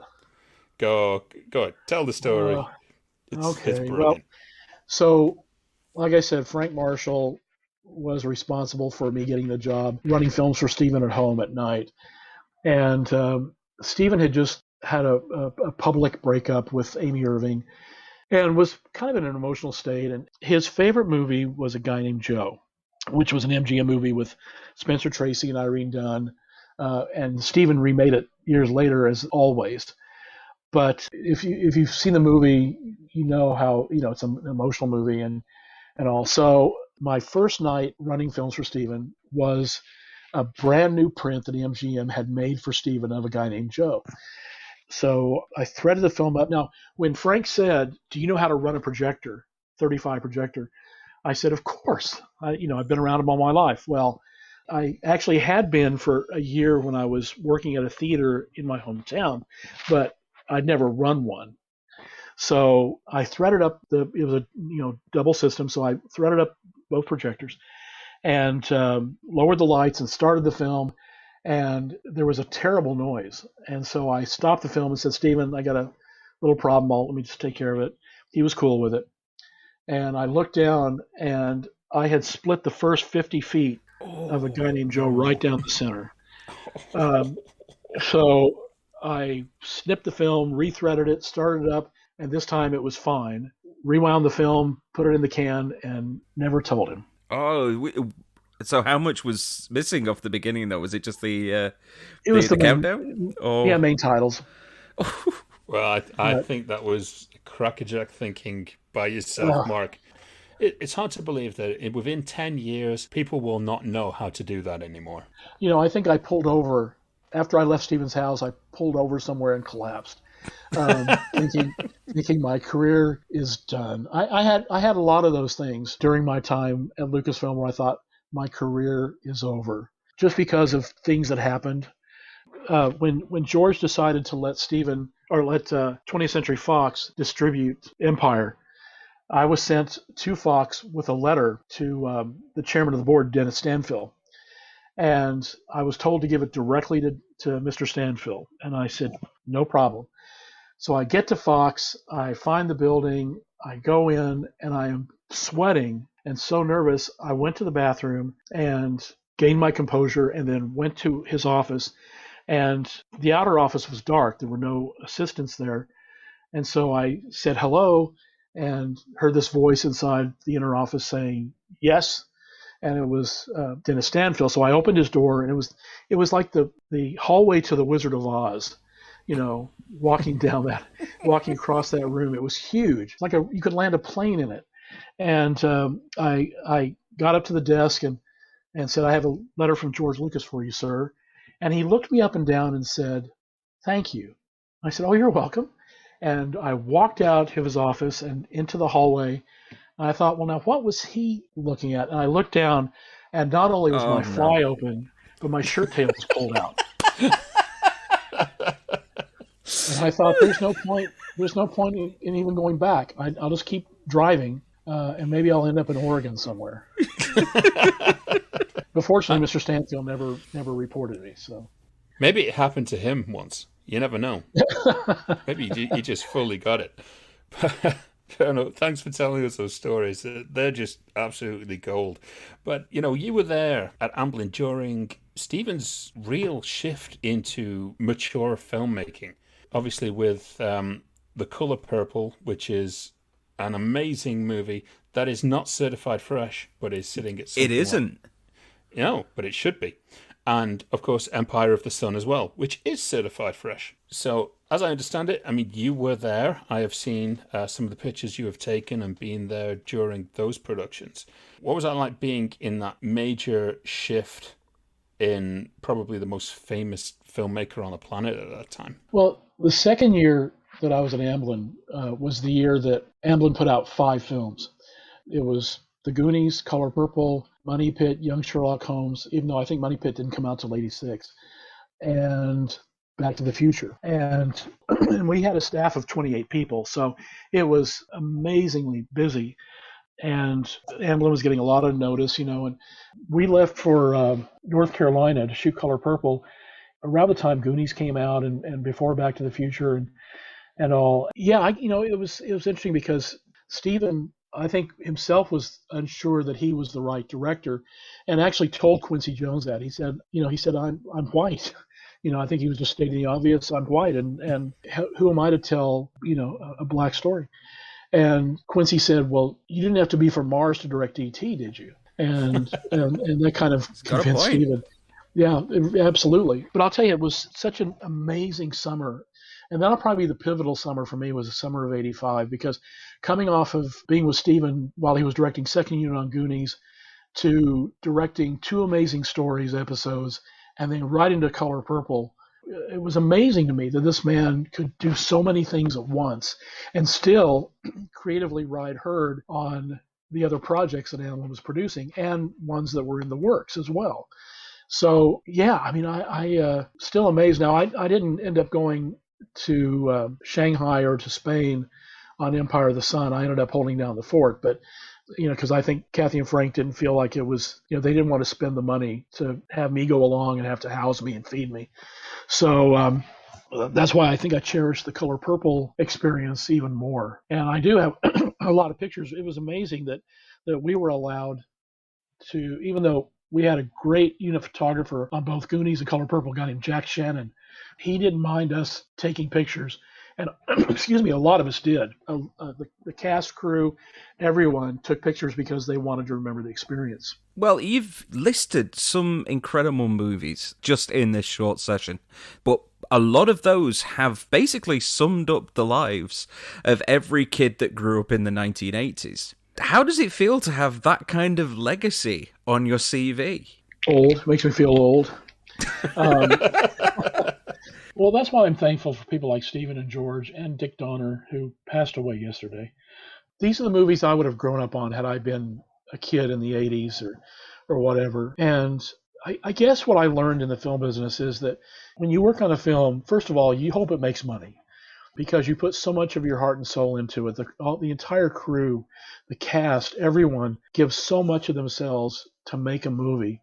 Go ahead. Tell the story. Okay. Well, so like I said, Frank Marshall was responsible for me getting the job running films for Stephen at home at night. And Stephen had just had a public breakup with Amy Irving and was kind of in an emotional state. And his favorite movie was A Guy Named Joe, which was an MGM movie with Spencer Tracy and Irene Dunn. And Stephen remade it years later as Always. But if you've seen the movie, you know how, it's an emotional movie and all. So my first night running films for Stephen was a brand new print that MGM had made for Stephen of A Guy Named Joe. So I threaded the film up. Now, when Frank said, do you know how to run a projector, 35 projector? I said, of course. I've been around them all my life. Well, I actually had been for a year when I was working at a theater in my hometown, but I'd never run one. So I threaded up it was a double system. So I threaded up both projectors, and lowered the lights and started the film. And there was a terrible noise. And so I stopped the film and said, Stephen, I got a little problem. Let me just take care of it. He was cool with it. And I looked down, and I had split the first 50 feet of a guy named Joe right down the center. So I snipped the film, rethreaded it, started it up, and this time it was fine. Rewound the film, put it in the can, and never told him. Oh, so how much was missing off the beginning, though? Was it just the countdown? Yeah, main titles. Well, I think that was crackerjack thinking by yourself, Mark. It's hard to believe that within 10 years, people will not know how to do that anymore. I think I pulled over. After I left Stephen's house, I pulled over somewhere and collapsed, thinking my career is done. I had a lot of those things during my time at Lucasfilm where I thought my career is over, just because of things that happened. When George decided to let 20th Century Fox distribute Empire, I was sent to Fox with a letter to the chairman of the board, Dennis Stanfill. And I was told to give it directly to Mr. Stanfill. And I said, no problem. So I get to Fox, I find the building, I go in, and I am sweating and so nervous. I went to the bathroom and gained my composure, and then went to his office. And the outer office was dark. There were no assistants there. And so I said hello and heard this voice inside the inner office saying, yes. And it was Dennis Stanfill. So I opened his door, and it was like the hallway to the Wizard of Oz, walking across that room. It was huge. It's like you could land a plane in it. And I got up to the desk and said, I have a letter from George Lucas for you, sir. And he looked me up and down and said, thank you. I said, oh, you're welcome. And I walked out of his office and into the hallway. And I thought, well, now what was he looking at? And I looked down, and not only was my fly open, but my shirt tail was pulled out. And I thought, there's no point in even going back. I'll just keep driving, and maybe I'll end up in Oregon somewhere. But fortunately, Mr. Stanfield never reported me. So maybe it happened to him once. You never know. Maybe he just fully got it. No, thanks for telling us those stories. They're just absolutely gold. But, you were there at Amblin during Stephen's real shift into mature filmmaking. Obviously with The Color Purple, which is an amazing movie that is not certified fresh, but is sitting at something. It isn't. No, but it should be. And, of course, Empire of the Sun as well, which is certified fresh. So, as I understand it, you were there. I have seen some of the pictures you have taken and been there during those productions. What was that like being in that major shift in probably the most famous filmmaker on the planet at that time? Well, the second year that I was at Amblin was the year that Amblin put out 5 films. It was The Goonies, Color Purple, Money Pit, Young Sherlock Holmes, even though I think Money Pit didn't come out till 86, and Back to the Future. And we had a staff of 28 people, so it was amazingly busy. And Amblin was getting a lot of notice, and we left for North Carolina to shoot Color Purple around the time Goonies came out and before Back to the Future and all. Yeah, it was interesting because Stephen, I think himself, was unsure that he was the right director, and actually told Quincy Jones that. He said, I'm white. I think he was just stating the obvious. I'm white, and who am I to tell, a black story? And Quincy said, well, you didn't have to be from Mars to direct E.T., did you? And that kind of convinced Stephen. Yeah, absolutely. But I'll tell you, it was such an amazing summer. And that'll probably be the pivotal summer for me, was the summer of 85, because coming off of being with Stephen while he was directing second unit on Goonies to directing 2 amazing stories episodes and then right into Color Purple, it was amazing to me that this man could do so many things at once and still creatively ride herd on the other projects that Amblin was producing and ones that were in the works as well. So, yeah, I still amazed. Now, I didn't end up going to Shanghai or to Spain on Empire of the Sun. I ended up holding down the fort, but because I think Kathy and Frank didn't feel like it was, they didn't want to spend the money to have me go along and have to house me and feed me. So that's why I think I cherish the Color Purple experience even more. And I do have a lot of pictures. It was amazing that we were allowed to, even though we had a great unit photographer on both Goonies and Color Purple, a guy named Jack Shannon, he didn't mind us taking pictures. And excuse me, a lot of us did. The cast, crew, everyone took pictures because they wanted to remember the experience. Well, you've listed some incredible movies just in this short session, but a lot of those have basically summed up the lives of every kid that grew up in the 1980s. How does it feel to have that kind of legacy on your CV? Old. Makes me feel old. Well, that's why I'm thankful for people like Stephen and George and Dick Donner, who passed away yesterday. These are the movies I would have grown up on had I been a kid in the 80s or whatever. And I guess what I learned in the film business is that when you work on a film, first of all, you hope it makes money because you put so much of your heart and soul into it. The entire crew, the cast, everyone gives so much of themselves to make a movie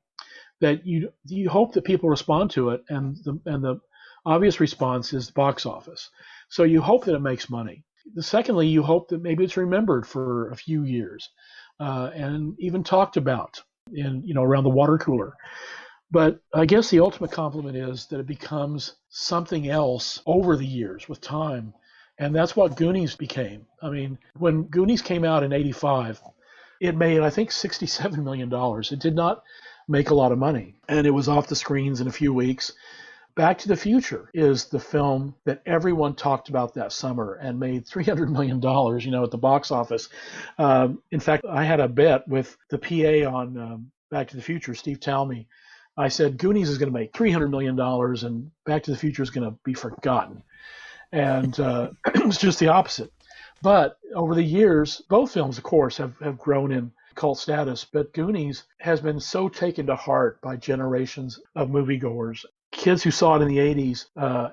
that you hope that people respond to it, and the obvious response is the box office. So you hope that it makes money. Secondly, you hope that maybe it's remembered for a few years and even talked about in around the water cooler. But I guess the ultimate compliment is that it becomes something else over the years with time. And that's what Goonies became. I mean, when Goonies came out in 85, it made, I think, $67 million. It did not make a lot of money. And it was off the screens in a few weeks. Back to the Future is the film that everyone talked about that summer and made $300 million, at the box office. In fact, I had a bet with the PA on Back to the Future, Steve Talmy. I said, Goonies is going to make $300 million and Back to the Future is going to be forgotten. And it was just the opposite. But over the years, both films, of course, have grown in cult status. But Goonies has been so taken to heart by generations of moviegoers. Kids who saw it in the 80s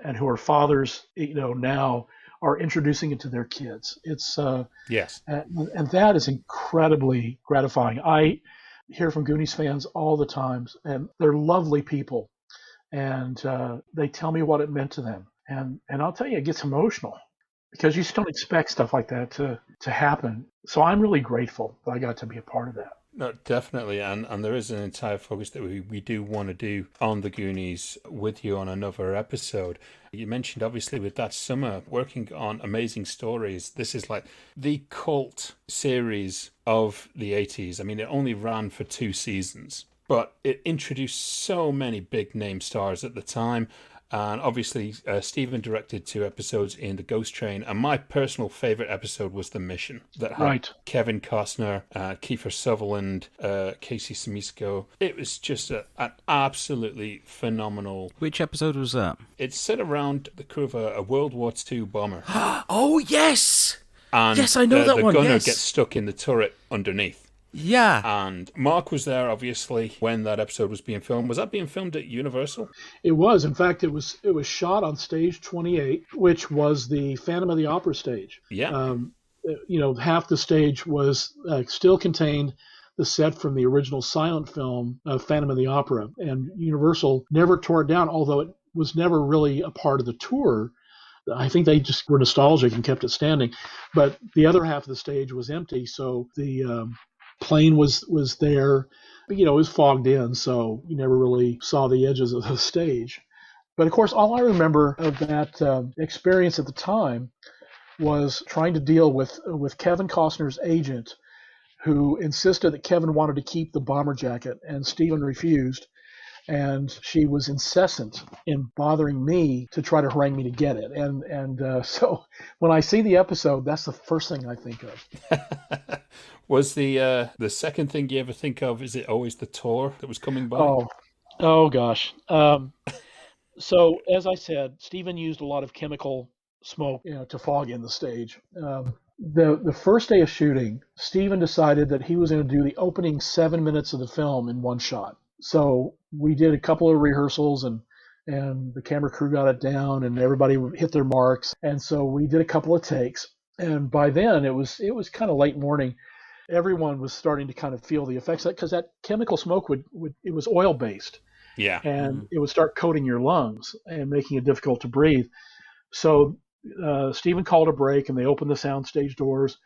and who are fathers, now are introducing it to their kids. It's yes, and that is incredibly gratifying. I hear from Goonies fans all the time, and they're lovely people, and they tell me what it meant to them. And I'll tell you, it gets emotional because you just don't expect stuff like that to happen. So I'm really grateful that I got to be a part of that. No, definitely, and there is an entire focus that we do want to do on the Goonies with you on another episode. You mentioned, obviously, with that summer, working on Amazing Stories, this is like the cult series of the 80s. I mean, it only ran for 2 seasons, but it introduced so many big-name stars at the time. And obviously, Stephen directed 2 episodes in The Ghost Train. And my personal favorite episode was The Mission, that had Kevin Costner, Kiefer Sutherland, Casey Siemaszko. It was just an absolutely phenomenal... Which episode was that? It's set around the crew of a World War II bomber. Oh, yes! And yes, I know that one, the gunner yes. gets stuck in the turret underneath. Yeah. And Mark was there, obviously, when that episode was being filmed. Was that being filmed at Universal? It was. In fact, it was shot on stage 28, which was the Phantom of the Opera stage. Yeah. Half the stage was still contained the set from the original silent film Phantom of the Opera. And Universal never tore it down, although it was never really a part of the tour. I think they just were nostalgic and kept it standing. But the other half of the stage was empty, so the... plane was there, but, it was fogged in, so you never really saw the edges of the stage. But of course, all I remember of that experience at the time was trying to deal with Kevin Costner's agent, who insisted that Kevin wanted to keep the bomber jacket, and Stephen refused. And she was incessant in bothering me to try to harangue me to get it. And so when I see the episode, that's the first thing I think of. Was the second thing you ever think of, is it always the tour that was coming by? Oh gosh. So as I said, Stephen used a lot of chemical smoke to fog in the stage. The first day of shooting, Stephen decided that he was going to do the opening 7 minutes of the film in one shot. So we did a couple of rehearsals and the camera crew got it down and everybody hit their marks. And so we did a couple of takes. And by then it was kind of late morning. everyone was starting to kind of feel the effects of that, because that chemical smoke would it was oil based, Yeah. and it would start coating your lungs and making it difficult to breathe. So Stephen called a break, and they opened the soundstage doors.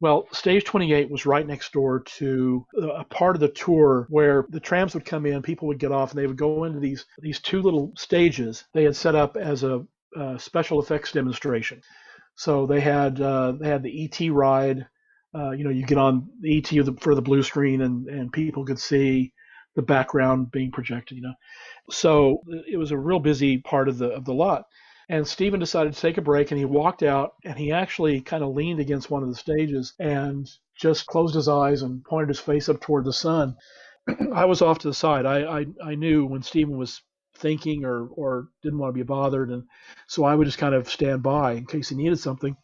Well, stage 28 was right next door to a part of the tour where the trams would come in, people would get off, and they would go into these two little stages they had set up as a special effects demonstration. So they had the ET ride. You get on the ET for the blue screen, and people could see the background being projected. So it was a real busy part of the lot. And Steven decided to take a break, and he walked out, and he actually kind of leaned against one of the stages and just closed his eyes and pointed his face up toward the sun. I was off to the side. I knew when Steven was thinking or didn't want to be bothered, and so I would just kind of stand by in case he needed something.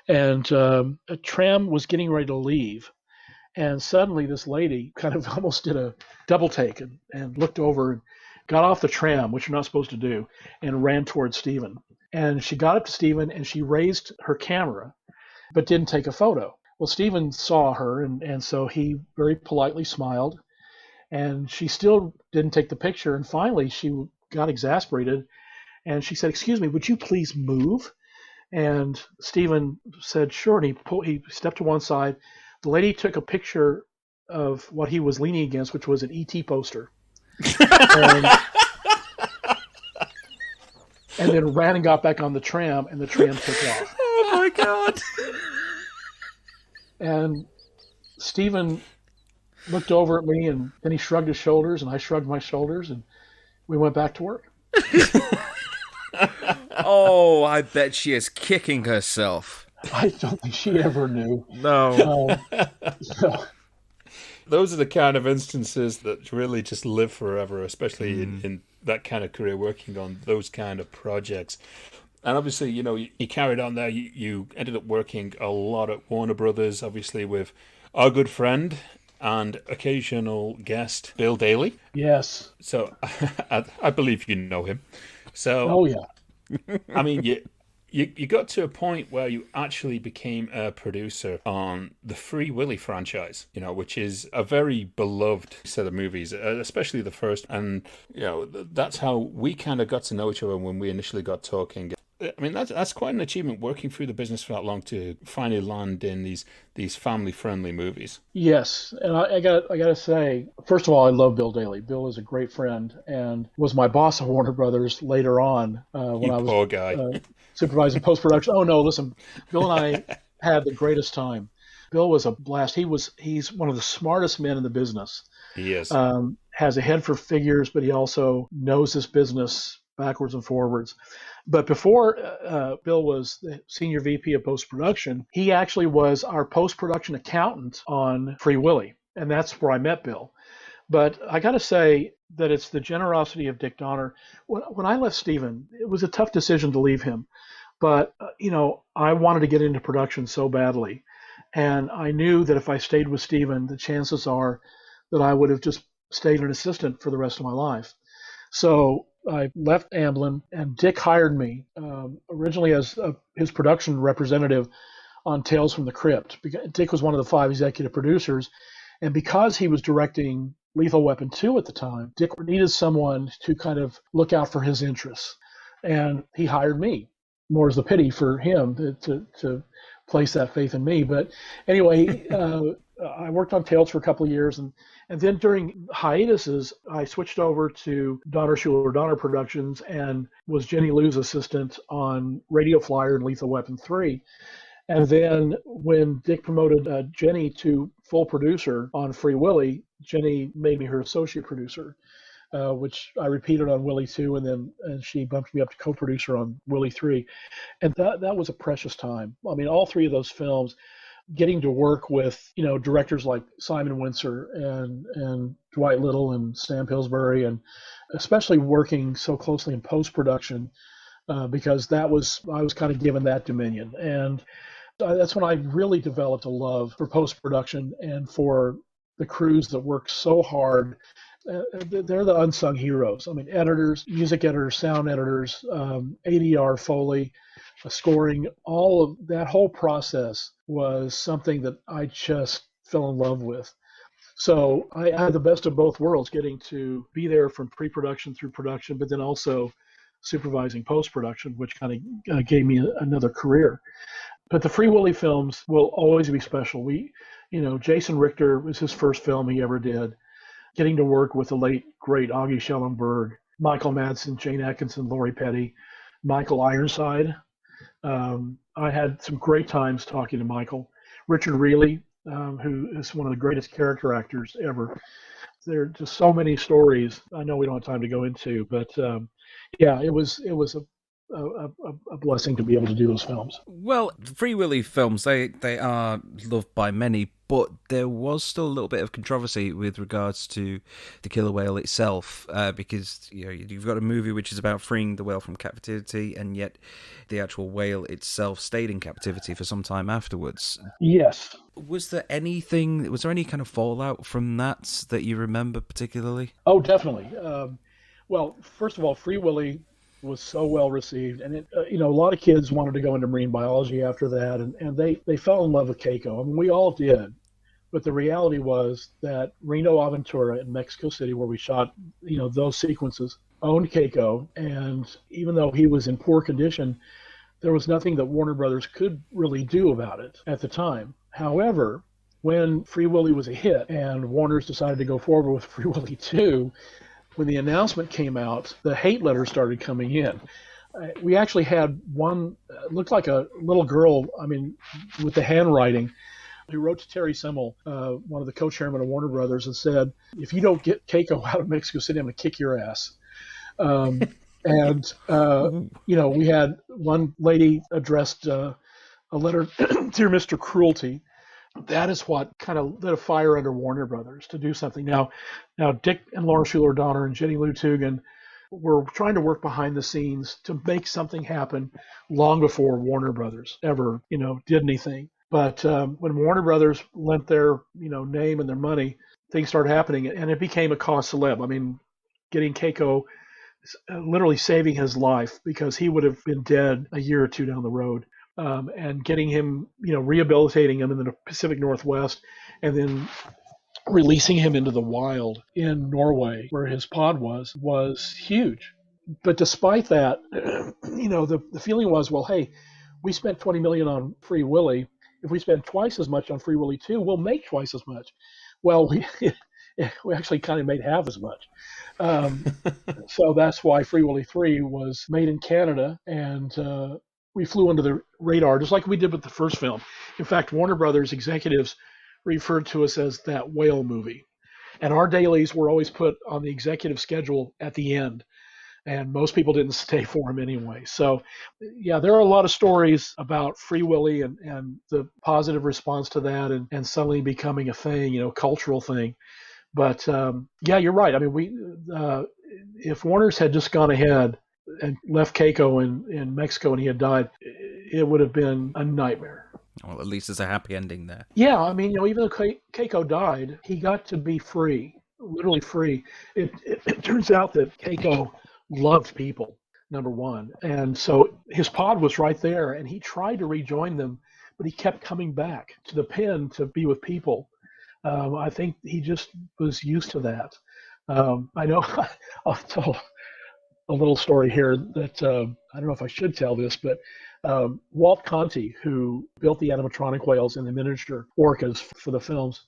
And a tram was getting ready to leave, and suddenly this lady kind of almost did a double take and looked over and got off the tram, which you're not supposed to do, and ran towards Stephen. And she got up to Stephen, and she raised her camera, but didn't take a photo. Well, Stephen saw her, and so he very politely smiled, and she still didn't take the picture. And finally, she got exasperated, and she said, "Excuse me, would you please move?" And Stephen said, "Sure." And he stepped to one side. The lady took a picture of what he was leaning against, which was an ET poster. and, and then ran and got back on the tram, and the tram took off. Oh my God. And Stephen looked over at me, and then he shrugged his shoulders, and I shrugged my shoulders, and we went back to work. Oh, I bet she is kicking herself. I don't think she ever knew. No. Those are the kind of instances that really just live forever, especially in that kind of career, working on those kind of projects. And obviously, you carried on there. You ended up working a lot at Warner Brothers, obviously with our good friend and occasional guest, Bill Daly. Yes. So I believe you know him. So, oh, yeah. I mean, you got to a point where you actually became a producer on the Free Willy franchise, which is a very beloved set of movies, especially the first. And, that's how we kind of got to know each other when we initially got talking. I mean, that's quite an achievement, working through the business for that long to finally land in these family-friendly movies. Yes, and I got to say, first of all, I love Bill Daly. Bill is a great friend and was my boss at Warner Brothers later on when I was poor guy. Supervising post-production. Oh no, listen, Bill and I had the greatest time. Bill was a blast. He's one of the smartest men in the business. He is. Has a head for figures, but he also knows his business backwards and forwards. But before Bill was the senior VP of post-production, he actually was our post-production accountant on Free Willy, and that's where I met Bill. But I got to say that it's the generosity of Dick Donner. When I left Steven, it was a tough decision to leave him. But, I wanted to get into production so badly. And I knew that if I stayed with Steven, the chances are that I would have just stayed an assistant for the rest of my life. So I left Amblin, and Dick hired me originally as his production representative on Tales from the Crypt. Dick was one of the 5 executive producers, and because he was directing Lethal Weapon 2 at the time, Dick needed someone to kind of look out for his interests, and he hired me. More is the pity for him to place that faith in me. But anyway, I worked on Tales for a couple of years, and then during hiatuses, I switched over to Donner Schuler Donner Productions and was Jenny Liu's assistant on Radio Flyer and Lethal Weapon 3. And then when Dick promoted Jenny to full producer on Free Willy, Jenny made me her associate producer, which I repeated on Willy 2, and she bumped me up to co-producer on Willy 3. And that was a precious time. I mean, all 3 of those films, getting to work with, directors like Simon Windsor and Dwight Little and Sam Pillsbury, and especially working so closely in post-production, because I was kind of given that dominion. And that's when I really developed a love for post-production and for the crews that work so hard. They're the unsung heroes. I mean, editors, music editors, sound editors, ADR, Foley, scoring, all of that whole process was something that I just fell in love with. So I had the best of both worlds, getting to be there from pre-production through production, but then also supervising post-production, which kind of gave me another career. But the Free Willy films will always be special. Jason Richter was his first film he ever did. Getting to work with the late, great Augie Schellenberg, Michael Madsen, Jane Atkinson, Lori Petty, Michael Ironside. I had some great times talking to Michael. Richard Reilly, who is one of the greatest character actors ever. There are just so many stories. I know we don't have time to go into, but it was a blessing to be able to do those films. Well, Free Willy films, they are loved by many, but there was still a little bit of controversy with regards to the killer whale itself, because you've got a movie which is about freeing the whale from captivity, and yet the actual whale itself stayed in captivity for some time afterwards. Yes. Was there any kind of fallout from that you remember particularly? Oh, definitely. Well, first of all, Free Willy was so well received, and a lot of kids wanted to go into marine biology after that, and they fell in love with Keiko. I mean, we all did, but the reality was that Reno Aventura in Mexico City, where we shot those sequences, owned Keiko, and even though he was in poor condition, there was nothing that Warner Brothers could really do about it at the time. However, when Free Willy was a hit and Warner's decided to go forward with Free Willy 2, when the announcement came out, the hate letters started coming in. We actually had one, looked like a little girl, with the handwriting, who wrote to Terry Semmel, one of the co-chairmen of Warner Brothers, and said, "If you don't get Keiko out of Mexico City, I'm going to kick your ass." We had one lady addressed a letter, "Dear Mr. Cruelty." That is what kind of lit a fire under Warner Brothers to do something. Now Dick and Laura Schuler-Donner and Jenny Lou Tugend were trying to work behind the scenes to make something happen long before Warner Brothers ever, did anything. But when Warner Brothers lent their, name and their money, things started happening, and it became a cause célèbre. I mean, getting Keiko, literally saving his life, because he would have been dead a year or two down the road. And getting him, rehabilitating him in the Pacific Northwest, and then releasing him into the wild in Norway, where his pod was huge. But despite that, the feeling was, well, hey, we spent $20 million on Free Willy. If we spend twice as much on Free Willy 2, we'll make twice as much. Well, we actually kind of made half as much. So that's why Free Willy 3 was made in Canada, and we flew under the radar, just like we did with the first film. In fact, Warner Brothers executives referred to us as that whale movie. And our dailies were always put on the executive schedule at the end. And most people didn't stay for them anyway. So, yeah, there are a lot of stories about Free Willy and the positive response to that, and suddenly becoming a thing, cultural thing. But, you're right. I mean, if Warner's had just gone ahead and left Keiko in Mexico and he had died, it would have been a nightmare. Well, at least there's a happy ending there. Yeah, I mean, even though Keiko died, he got to be free, literally free. It turns out that Keiko loved people, number one. And so his pod was right there, and he tried to rejoin them, but he kept coming back to the pen to be with people. I think he just was used to that. I know I'll tell a little story here that I don't know if I should tell this, but Walt Conte, who built the animatronic whales and the miniature orcas for the films,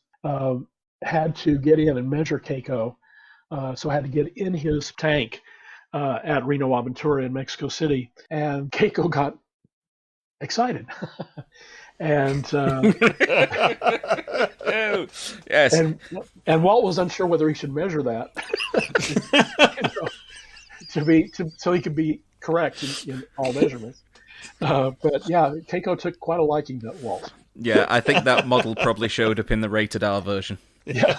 had to get in and measure Keiko, so had to get in his tank at Reno Aventura in Mexico City, and Keiko got excited. And yes, and Walt was unsure whether he should measure that so he could be correct in all measurements. But yeah, Keiko took quite a liking to Walt. Yeah, I think that model probably showed up in the rated R version. Yeah.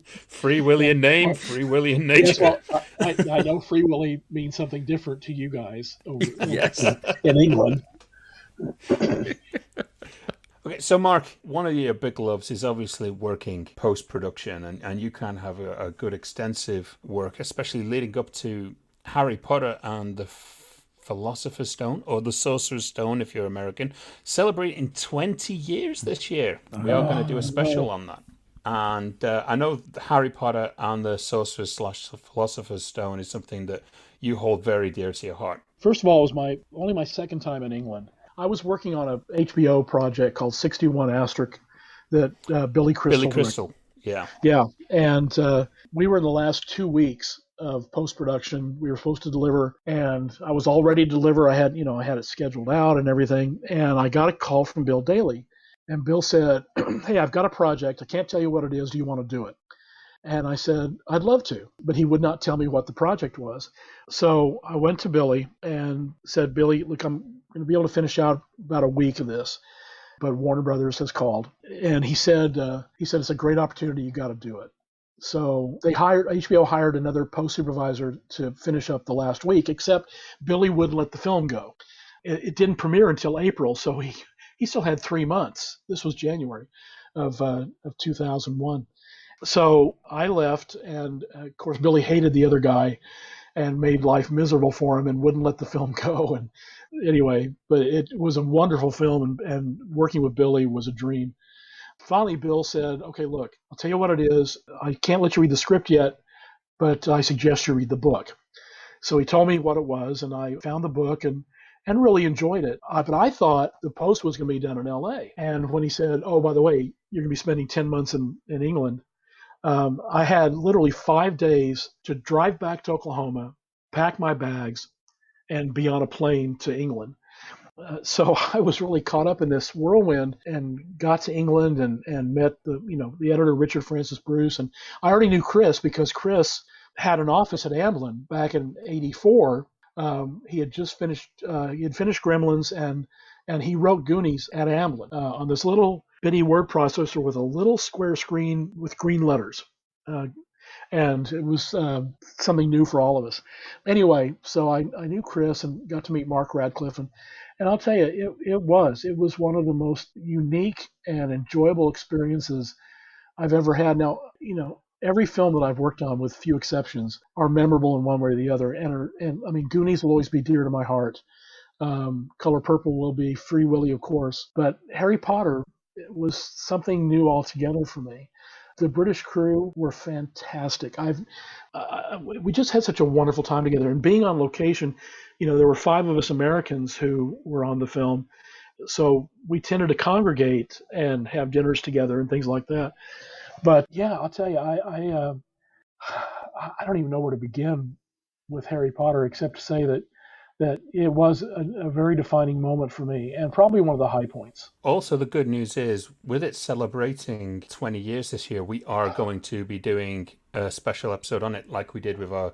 Free Willy in name, Free Willy in nature. Yes, well, I know Free Willy means something different to you guys over yes. in England. Okay, so Mark, one of your big loves is obviously working post-production, and you can have a good extensive work, especially leading up to Harry Potter and the Philosopher's Stone, or the Sorcerer's Stone if you're American, celebrating 20 years this year. We are going to do a special on that. And I know Harry Potter and the Sorcerer's/Philosopher's Stone is something that you hold very dear to your heart. First of all, it was only my second time in England. I was working on a HBO project called 61 Asterisk that Billy Crystal Billy Crystal, yeah. Yeah, and we were in the last 2 weeks of post-production. We were supposed to deliver, and I was all ready to deliver. I had it scheduled out and everything, and I got a call from Bill Daly. And Bill said, "Hey, I've got a project. I can't tell you what it is. Do you want to do it?" And I said, "I'd love to," but he would not tell me what the project was. So I went to Billy and said, "Billy, look, I'm going to be able to finish out about a week of this, but Warner Brothers has called." And he said, "It's a great opportunity. You got to do it." So HBO hired another post supervisor to finish up the last week, except Billy wouldn't let the film go. It didn't premiere until April, so he still had 3 months. This was January of 2001. So I left, and of course Billy hated the other guy and made life miserable for him and wouldn't let the film go. And anyway, but it was a wonderful film, and working with Billy was a dream. Finally, Bill said, "Okay, look, I'll tell you what it is. I can't let you read the script yet, but I suggest you read the book." So he told me what it was, and I found the book and really enjoyed it. But I thought the post was going to be done in L.A. And when he said, "Oh, by the way, you're going to be spending 10 months in England," I had literally 5 days to drive back to Oklahoma, pack my bags, and be on a plane to England. So I was really caught up in this whirlwind and got to England and met the editor, Richard Francis Bruce. And I already knew Chris because Chris had an office at Amblin back in '84. He had just finished Gremlins, and he wrote Goonies at Amblin on this little bitty word processor with a little square screen with green letters. And it was something new for all of us. Anyway, so I knew Chris and got to meet Mark Radcliffe. And I'll tell you, it was one of the most unique and enjoyable experiences I've ever had. Now, every film that I've worked on, with few exceptions, are memorable in one way or the other. And I mean, Goonies will always be dear to my heart. Color Purple will be, Free Willy, of course. But Harry Potter was something new altogether for me. The British crew were fantastic. We just had such a wonderful time together. And being on location, there were 5 of us Americans who were on the film. So we tended to congregate and have dinners together and things like that. But yeah, I'll tell you, I don't even know where to begin with Harry Potter, except to say that it was a very defining moment for me, and probably one of the high points. Also, the good news is, with it celebrating 20 years this year, we are going to be doing a special episode on it, like we did with our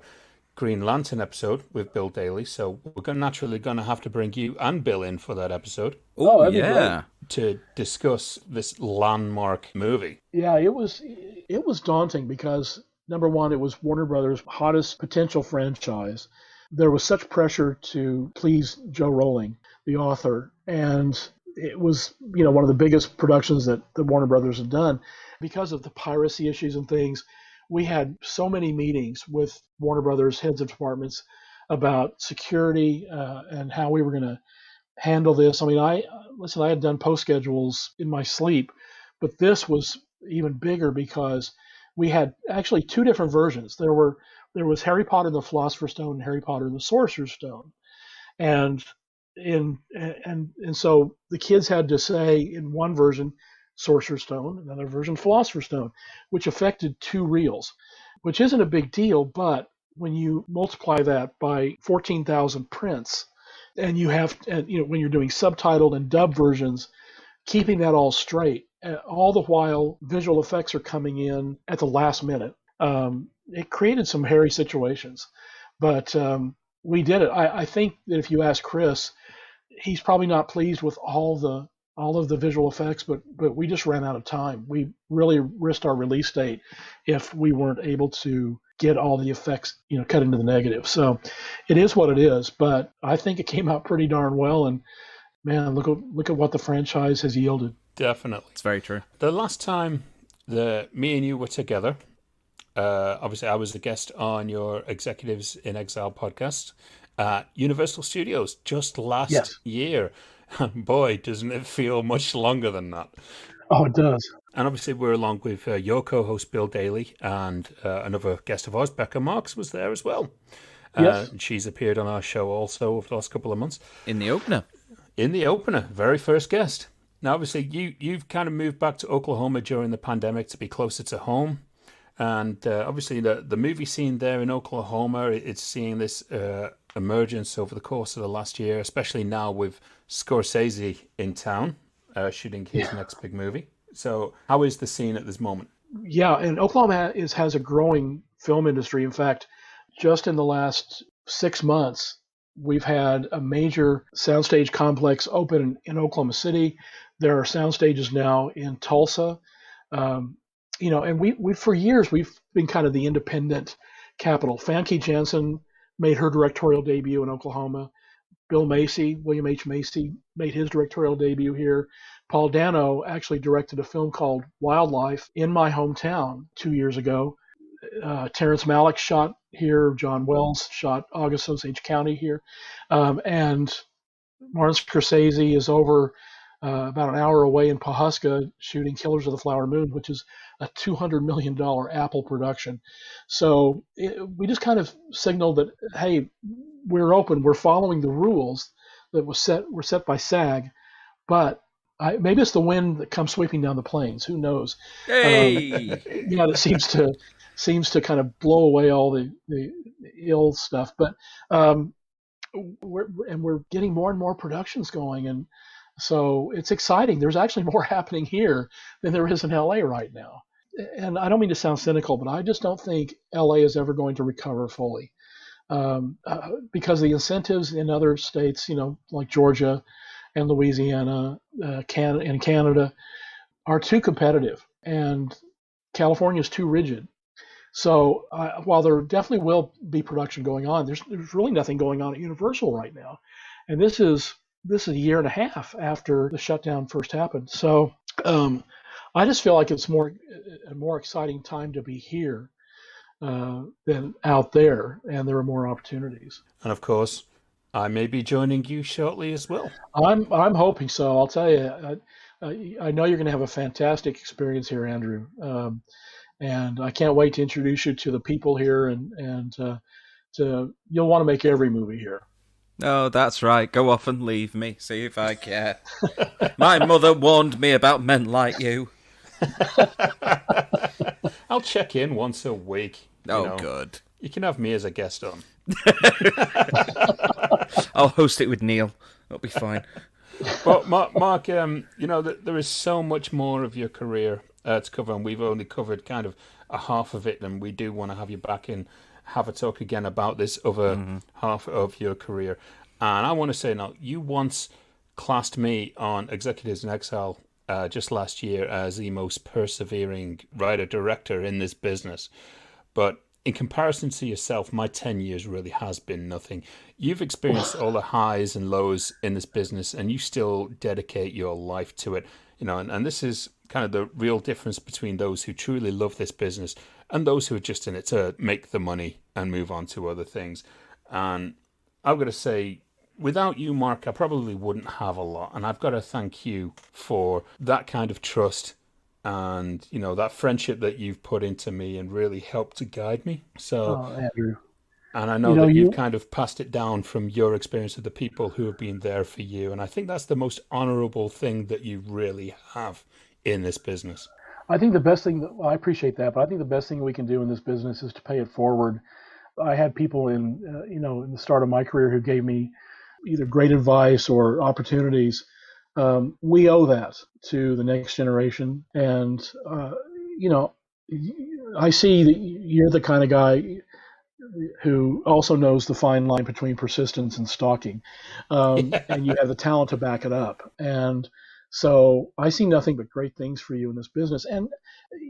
Green Lantern episode with Bill Daly. So we're naturally going to have to bring you and Bill in for that episode. Oh, yeah. To discuss this landmark movie. Yeah, it was daunting because, number one, it was Warner Brothers' hottest potential franchise. There was such pressure to please Joe Rowling, the author, and it was, one of the biggest productions that the Warner Brothers had done. Because of the piracy issues and things, we had so many meetings with Warner Brothers heads of departments about security and how we were going to handle this. I mean, I had done post schedules in my sleep, but this was even bigger because we had actually 2 different versions. There was Harry Potter and the Philosopher's Stone and Harry Potter and the Sorcerer's Stone. And so the kids had to say in one version Sorcerer's Stone, another version Philosopher's Stone, which affected 2 reels, which isn't a big deal, but when you multiply that by 14,000 prints, and you have, when you're doing subtitled and dubbed versions, keeping that all straight, all the while visual effects are coming in at the last minute. It created some hairy situations, but we did it. I think that if you ask Chris, he's probably not pleased with all of the visual effects, but we just ran out of time. We really risked our release date if we weren't able to get all the effects, cut into the negative. So it is what it is, but I think it came out pretty darn well. And man, look at what the franchise has yielded. Definitely. It's very true. The last time me and you were together, obviously I was a guest on your Executives in Exile podcast, at Universal Studios just last Yes. year. Boy, doesn't it feel much longer than that. Oh, it does. And obviously, we're along with your co-host Bill Daly and another guest of ours, Becca Marks, was there as well. Yes. She's appeared on our show also over the last couple of months. In the opener. In the opener, very first guest. Now, obviously, you've kind of moved back to Oklahoma during the pandemic to be closer to home. And obviously, the movie scene there in Oklahoma, it's seeing this emergence over the course of the last year, especially now with Scorsese in town shooting his next big movie. So, how is the scene at this moment? Yeah, and Oklahoma has a growing film industry. In fact, just in the last 6 months, we've had a major soundstage complex open in Oklahoma City. There are sound stages now in Tulsa. Um, and we for years we've been kind of the independent capital. Famke Janssen made her directorial debut in Oklahoma. William H. Macy, made his directorial debut here. Paul Dano actually directed a film called Wildlife in my hometown 2 years ago. Terrence Malick shot here. John Wells shot August Osage County here. And Martin Scorsese is over about an hour away in Pawhuska shooting Killers of the Flower Moon, which is a $200 million Apple production. So we just kind of signaled that, hey, we're open. We're following the rules that were set by SAG, but maybe it's the wind that comes sweeping down the plains. Who knows? Hey! That seems to kind of blow away all the ill stuff. But we're getting more and more productions going, and so it's exciting. There's actually more happening here than there is in LA right now. And I don't mean to sound cynical, but I just don't think LA is ever going to recover fully because the incentives in other states, like Georgia and Louisiana and Canada, are too competitive, and California is too rigid. So while there definitely will be production going on, there's really nothing going on at Universal right now, and this is a year and a half after the shutdown first happened. So I just feel like it's a more exciting time to be here than out there, and there are more opportunities. And of course, I may be joining you shortly as well. I'm hoping so. I'll tell you, I know you're going to have a fantastic experience here, Andrew. And I can't wait to introduce you to the people here, and you'll want to make every movie here. Oh, that's right. Go off and leave me. See if I care. My mother warned me about men like you. I'll check in once a week. Good. You can have me as a guest on. I'll host it with Neil. It'll be fine. Well, Mark, there is so much more of your career to cover, and we've only covered kind of a half of it, and we do want to have you back and have a talk again about this other half of your career. And I want to say now, you once classed me on Executives in Exile just last year as the most persevering writer-director in this business. But in comparison to yourself, my 10 years really has been nothing. You've experienced all the highs and lows in this business, and you still dedicate your life to it. And this is kind of the real difference between those who truly love this business and those who are just in it to make the money and move on to other things. And I've got to say, without you, Mark, I probably wouldn't have a lot. And I've got to thank you for that kind of trust and, that friendship that you've put into me and really helped to guide me. So, Andrew. And I know that you've kind of passed it down from your experience of the people who have been there for you. And I think that's the most honorable thing that you really have in this business. I think the best thing, I appreciate that, but I think the best thing we can do in this business is to pay it forward. I had people in the start of my career who gave me either great advice or opportunities. We owe that to the next generation. And, I see that you're the kind of guy who also knows the fine line between persistence and stalking. And you have the talent to back it up. And so I see nothing but great things for you in this business. And,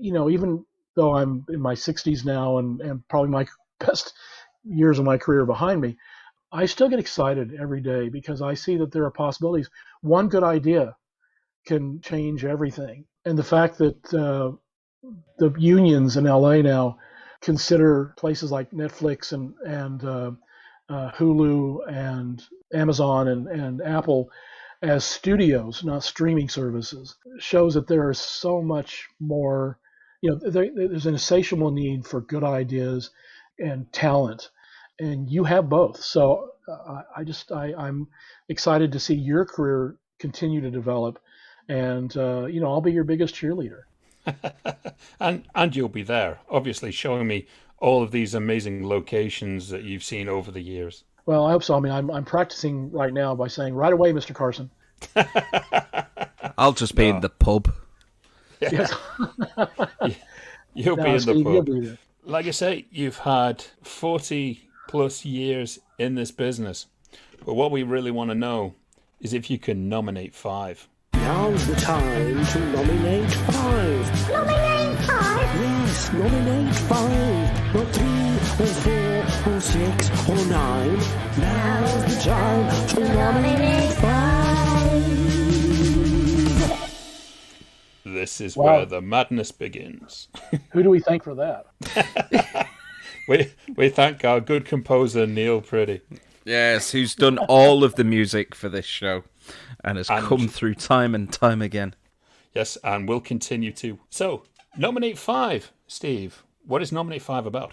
even though I'm in my 60s now and probably my best years of my career behind me, I still get excited every day because I see that there are possibilities. One good idea can change everything. And the fact that the unions in LA now consider places like Netflix and Hulu and Amazon and Apple as studios, not streaming services, shows that there is so much more. There's an insatiable need for good ideas and talent, and you have both. So I'm excited to see your career continue to develop, and I'll be your biggest cheerleader. And you'll be there, obviously, showing me all of these amazing locations that you've seen over the years. Well, I hope so. I mean, I'm practicing right now by saying, right away, Mr. Carson. I'll just be in the pub. Yes. You'll be in the Steve, pub. you'll be there. Like I say, you've had 40 plus years in this business. But what we really want to know is if you can nominate 5. Now's the time to nominate 5. Nominate 5? Yes, nominate 5. Not 3 or 4 or 6 or 9. Now's the time to nominate 5. This is where the madness begins. Who do we thank for that? We thank our good composer, Neil Pretty. Yes, who's done all of the music for this show and has come through time and time again. Yes, and will continue to. So, nominate 5, Steve. What is nominate 5 about?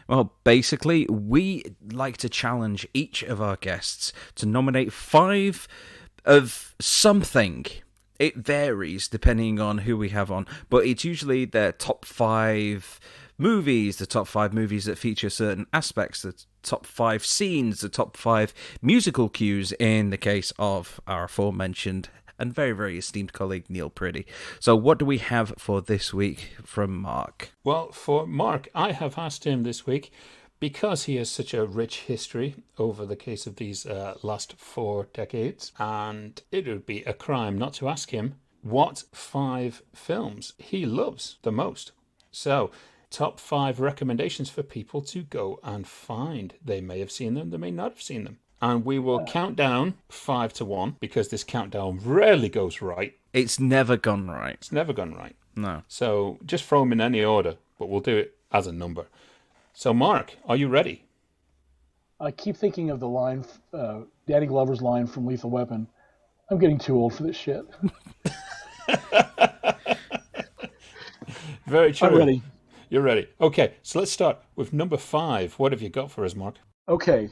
Well, basically, we like to challenge each of our guests to nominate 5 of something. It varies depending on who we have on, but it's usually their top 5 movies, the top 5 movies that feature certain aspects, the top 5 scenes, the top 5 musical cues in the case of our aforementioned and very, very esteemed colleague Neil Pretty. So what do we have for this week from Mark? Well, for Mark, I have asked him this week, because he has such a rich history over the case of these last 4 decades, and it would be a crime not to ask him what 5 films he loves the most. So, top 5 recommendations for people to go and find. They may have seen them, they may not have seen them. And we will count down 5 to 1, because this countdown rarely goes right. It's never gone right. It's never gone right. No. So just throw them in any order, but we'll do it as a number. So, Mark, are you ready? I keep thinking of the line, Danny Glover's line from Lethal Weapon. I'm getting too old for this shit. Very true. I'm ready. You're ready. Okay, so let's start with number 5. What have you got for us, Mark? Okay,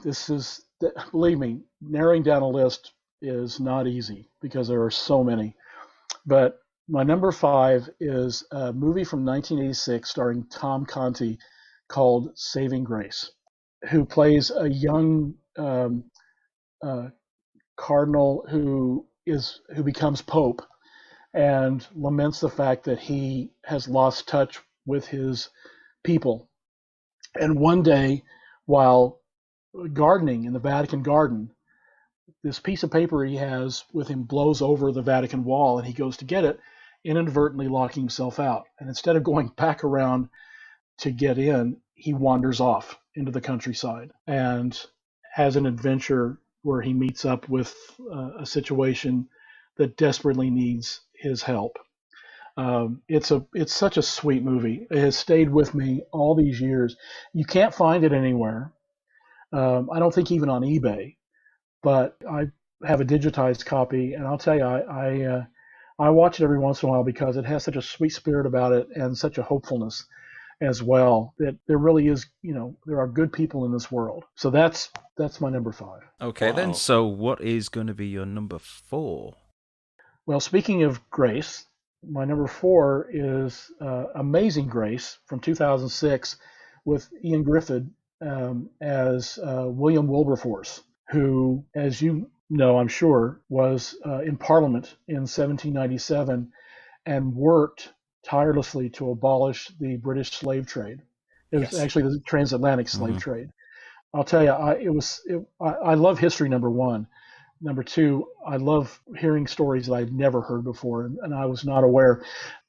believe me, narrowing down a list is not easy because there are so many. But my number 5 is a movie from 1986 starring Tom Conti called Saving Grace, who plays a young cardinal who becomes pope and laments the fact that he has lost touch with his people. And one day, while gardening in the Vatican garden, this piece of paper he has with him blows over the Vatican wall, and he goes to get it, inadvertently locking himself out. And instead of going back around to get in, he wanders off into the countryside and has an adventure where he meets up with a situation that desperately needs his help. It's such a sweet movie. It has stayed with me all these years. You can't find it anywhere. I don't think even on eBay, but I have a digitized copy, and I'll tell you, I watch it every once in a while because it has such a sweet spirit about it and such a hopefulness as well, that there really is, there are good people in this world. So that's my number 5. Okay, wow. Then, so what is going to be your number 4? Well, speaking of Grace, my number 4 is Amazing Grace from 2006 with Ian Griffith as William Wilberforce, who, as you know, I'm sure, was in Parliament in 1797 and worked tirelessly to abolish the British slave trade. It was actually the transatlantic slave trade. I'll tell you, I love history, number 1. Number 2, I love hearing stories that I'd never heard before, and I was not aware.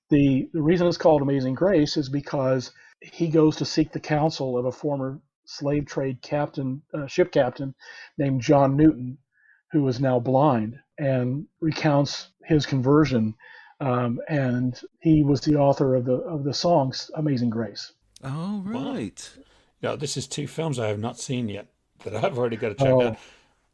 The reason it's called Amazing Grace is because he goes to seek the counsel of a former slave trade captain, ship captain named John Newton, who is now blind, and recounts his conversion. And he was the author of the songs Amazing Grace. Oh, right. Wow. Now, this is 2 films I have not seen yet. that I've already got to check out.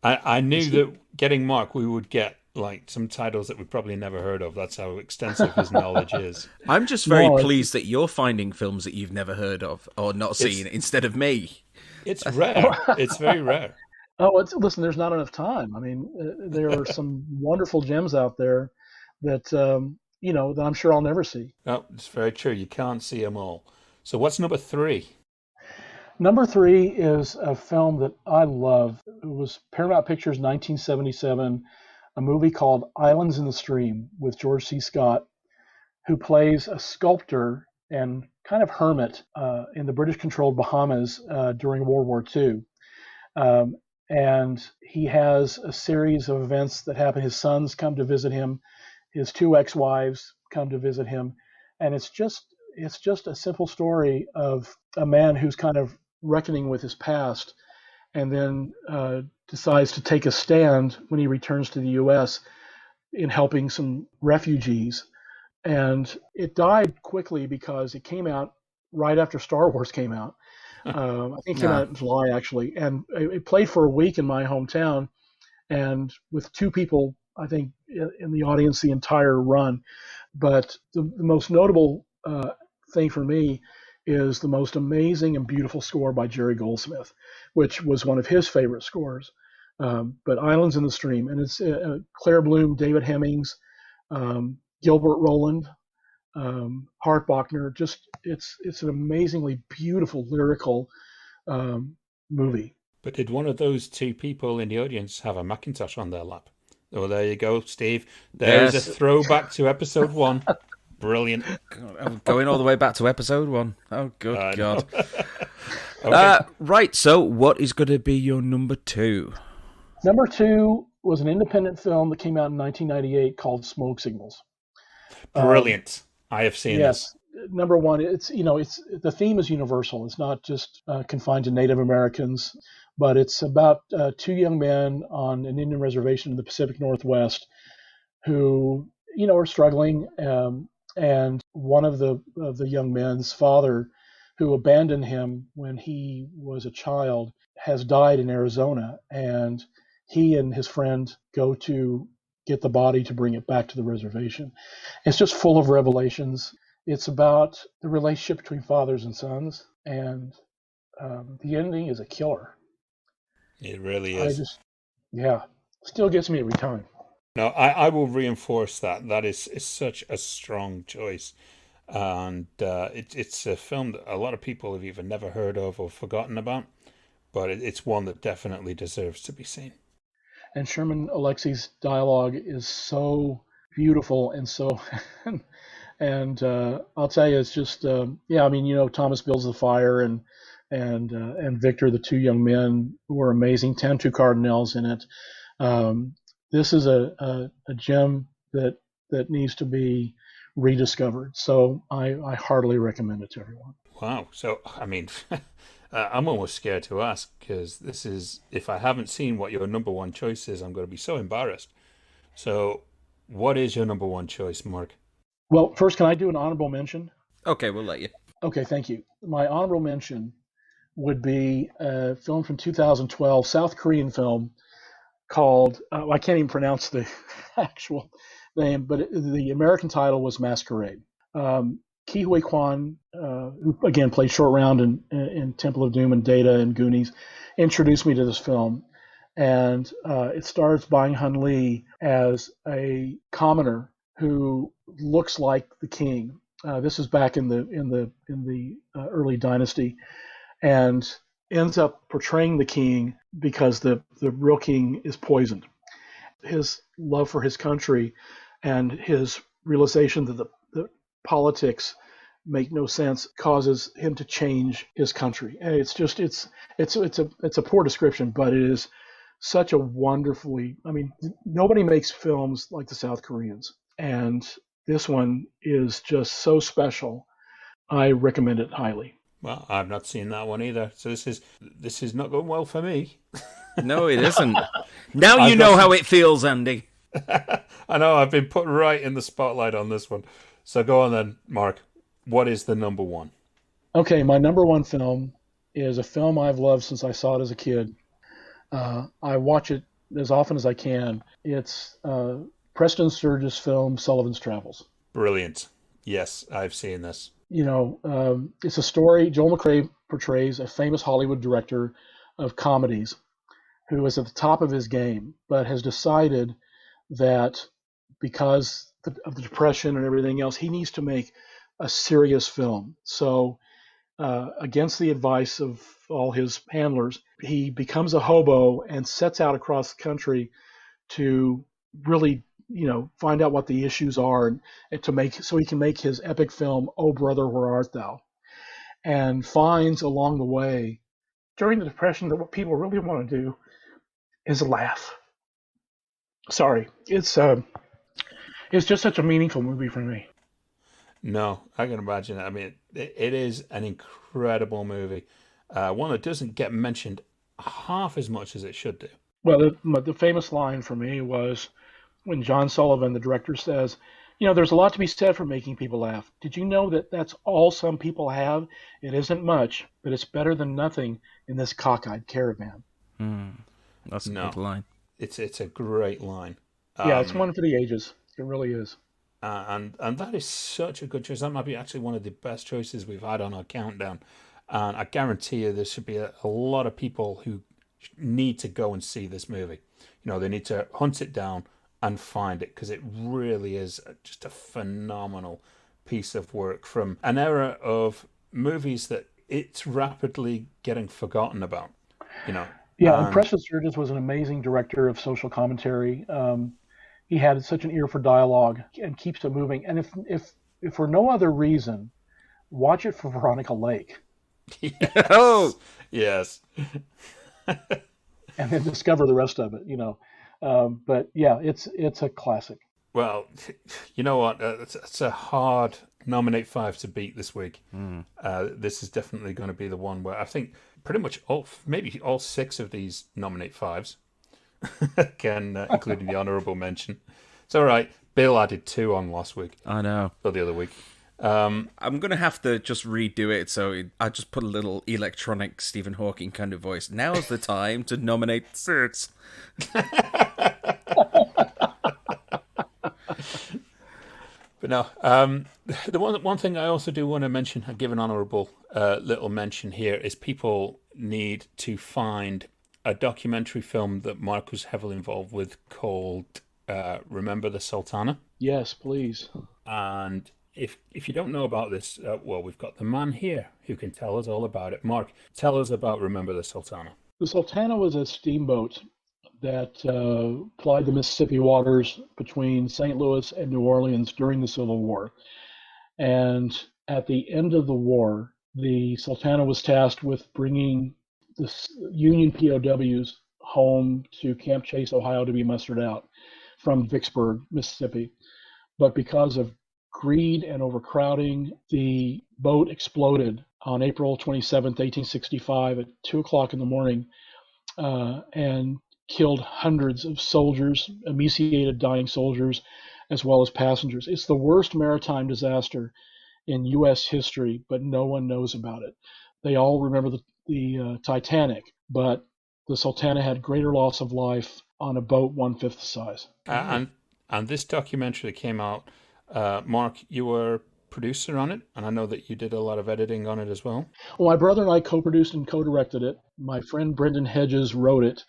Oh, I knew that getting Mark, we would get like some titles that we probably never heard of. That's how extensive his knowledge is. I'm just very no, pleased that you're finding films that you've never heard of or not seen instead of me. It's rare. It's very rare. listen. There's not enough time. I mean, there are some wonderful gems out there that that I'm sure I'll never see. No, it's very true. You can't see them all. So what's number 3? Number 3 is a film that I love. It was Paramount Pictures 1977, a movie called Islands in the Stream with George C. Scott, who plays a sculptor and kind of hermit in the British-controlled Bahamas during World War II. And he has a series of events that happen. His sons come to visit him. His 2 ex-wives come to visit him. And it's just a simple story of a man who's kind of reckoning with his past and then decides to take a stand when he returns to the U.S. in helping some refugees. And it died quickly because it came out right after Star Wars came out. I think it came out in July, actually. And it played for a week in my hometown, and with 2 people, I think, in the audience the entire run. But the most notable thing for me is the most amazing and beautiful score by Jerry Goldsmith, which was one of his favorite scores. But Islands in the Stream, and it's Claire Bloom, David Hemmings, Gilbert Roland, Hart Bachner. Just it's an amazingly beautiful lyrical movie. But did one of those 2 people in the audience have a Macintosh on their lap? Oh, there you go, Steve. There's a throwback to episode 1. Brilliant. I'm going all the way back to episode 1. Oh, good God. Okay. Right, so what is going to be your number 2? Number 2 was an independent film that came out in 1998 called Smoke Signals. Brilliant. I have seen Yes. this. Number 1, it's the theme is universal. It's not just confined to Native Americans, but it's about 2 young men on an Indian reservation in the Pacific Northwest who are struggling. And one of the young men's father, who abandoned him when he was a child, has died in Arizona, and he and his friend go to get the body to bring it back to the reservation. It's just full of revelations. It's about the relationship between fathers and sons, and the ending is a killer. It really is. Still gets me every time. No, I will reinforce that. That is such a strong choice. And it's a film that a lot of people have either never heard of or forgotten about, but it's one that definitely deserves to be seen. And Sherman Alexie's dialogue is so beautiful and so, and I'll tell you, it's just Thomas builds the fire, and Victor, the 2 young men, were amazing. Tantu Cardinals in it. This is a gem that needs to be rediscovered. So I heartily recommend it to everyone. Wow. So, I mean, I'm almost scared to ask, because this is, if I haven't seen what your number 1 choice is, I'm going to be so embarrassed. So, what is your number 1 choice, Mark? Well, first, can I do an honorable mention? Okay, we'll let you. Okay, thank you. My honorable mention would be a film from 2012, South Korean film called, I can't even pronounce the actual name, but the American title was Masquerade. Ki Huy Kwan, who again played Short Round in Temple of Doom and Data and Goonies, introduced me to this film. And it stars Bang Hun Lee as a commoner who looks like the king. This is back in the early dynasty, and ends up portraying the king because the real king is poisoned. His love for his country and his realization that the politics make no sense causes him to change his country. And it's a poor description, but it is such a wonderfully, I mean, nobody makes films like the South Koreans, and this one is just so special. I recommend it highly. Well, I've not seen that one either, so this is not going well for me. No, it isn't. Now you know how it feels, Andy. I know, I've been put right in the spotlight on this one. So go on then, Mark. What is the number 1? Okay, my number 1 film is a film I've loved since I saw it as a kid. I watch it as often as I can. It's Preston Sturges' film Sullivan's Travels. Brilliant. Yes, I've seen this. It's a story. Joel McCrea portrays a famous Hollywood director of comedies who is at the top of his game, but has decided that because of the depression and everything else, he needs to make a serious film. So, against the advice of all his handlers, he becomes a hobo and sets out across the country to really, find out what the issues are and to make so he can make his epic film, Oh Brother, Where Art Thou? And finds along the way during the depression that what people really want to do is laugh. Sorry, it's just such a meaningful movie for me. No, I can imagine it. I mean, it is an incredible movie. One that doesn't get mentioned half as much as it should do. Well, the famous line for me was when John Sullivan, the director, says, there's a lot to be said for making people laugh. Did you know that that's all some people have? It isn't much, but it's better than nothing in this cockeyed caravan. That's a good line. It's a great line. Yeah, it's one for the ages. It really is. And that is such a good choice. That might be actually one of the best choices we've had on our countdown. And I guarantee you there should be a lot of people who need to go and see this movie. They need to hunt it down and find it because it really is just a phenomenal piece of work from an era of movies that it's rapidly getting forgotten about. Yeah, and Preston Sturges was an amazing director of social commentary. He had such an ear for dialogue and keeps it moving. And if for no other reason, watch it for Veronica Lake. Yes. Oh, yes. And then discover the rest of it. But yeah, it's a classic. Well, you know what? It's a hard nominate 5 to beat this week. This is definitely going to be the one where I think pretty much maybe all 6 of these nominate 5s, including the honourable mention. It's all right. Bill added 2 on last week. I know. Or the other week. I'm going to have to just redo it, so I just put a little electronic Stephen Hawking kind of voice. Now's the time to nominate 6. But no, the one thing I also do want to mention, I give an honourable little mention here, is people need to find a documentary film that Mark was heavily involved with called Remember the Sultana. Yes, please. And if you don't know about this, well, we've got the man here who can tell us all about it. Mark, tell us about Remember the Sultana. The Sultana was a steamboat that plied the Mississippi waters between St. Louis and New Orleans during the Civil War. And at the end of the war, the Sultana was tasked with bringing the Union POWs home to Camp Chase, Ohio, to be mustered out from Vicksburg, Mississippi. But because of greed and overcrowding, the boat exploded on April 27th, 1865 at 2 o'clock in the morning and killed hundreds of soldiers, emaciated dying soldiers, as well as passengers. It's the worst maritime disaster in U.S. history, but no one knows about it. They all remember the Titanic, but the Sultana had greater loss of life on a boat 1/5 the size. And this documentary that came out, Mark, you were producer on it, and I know that you did a lot of editing on it as well. Well, my brother and I co-produced and co-directed it. My friend Brendan Hedges wrote it,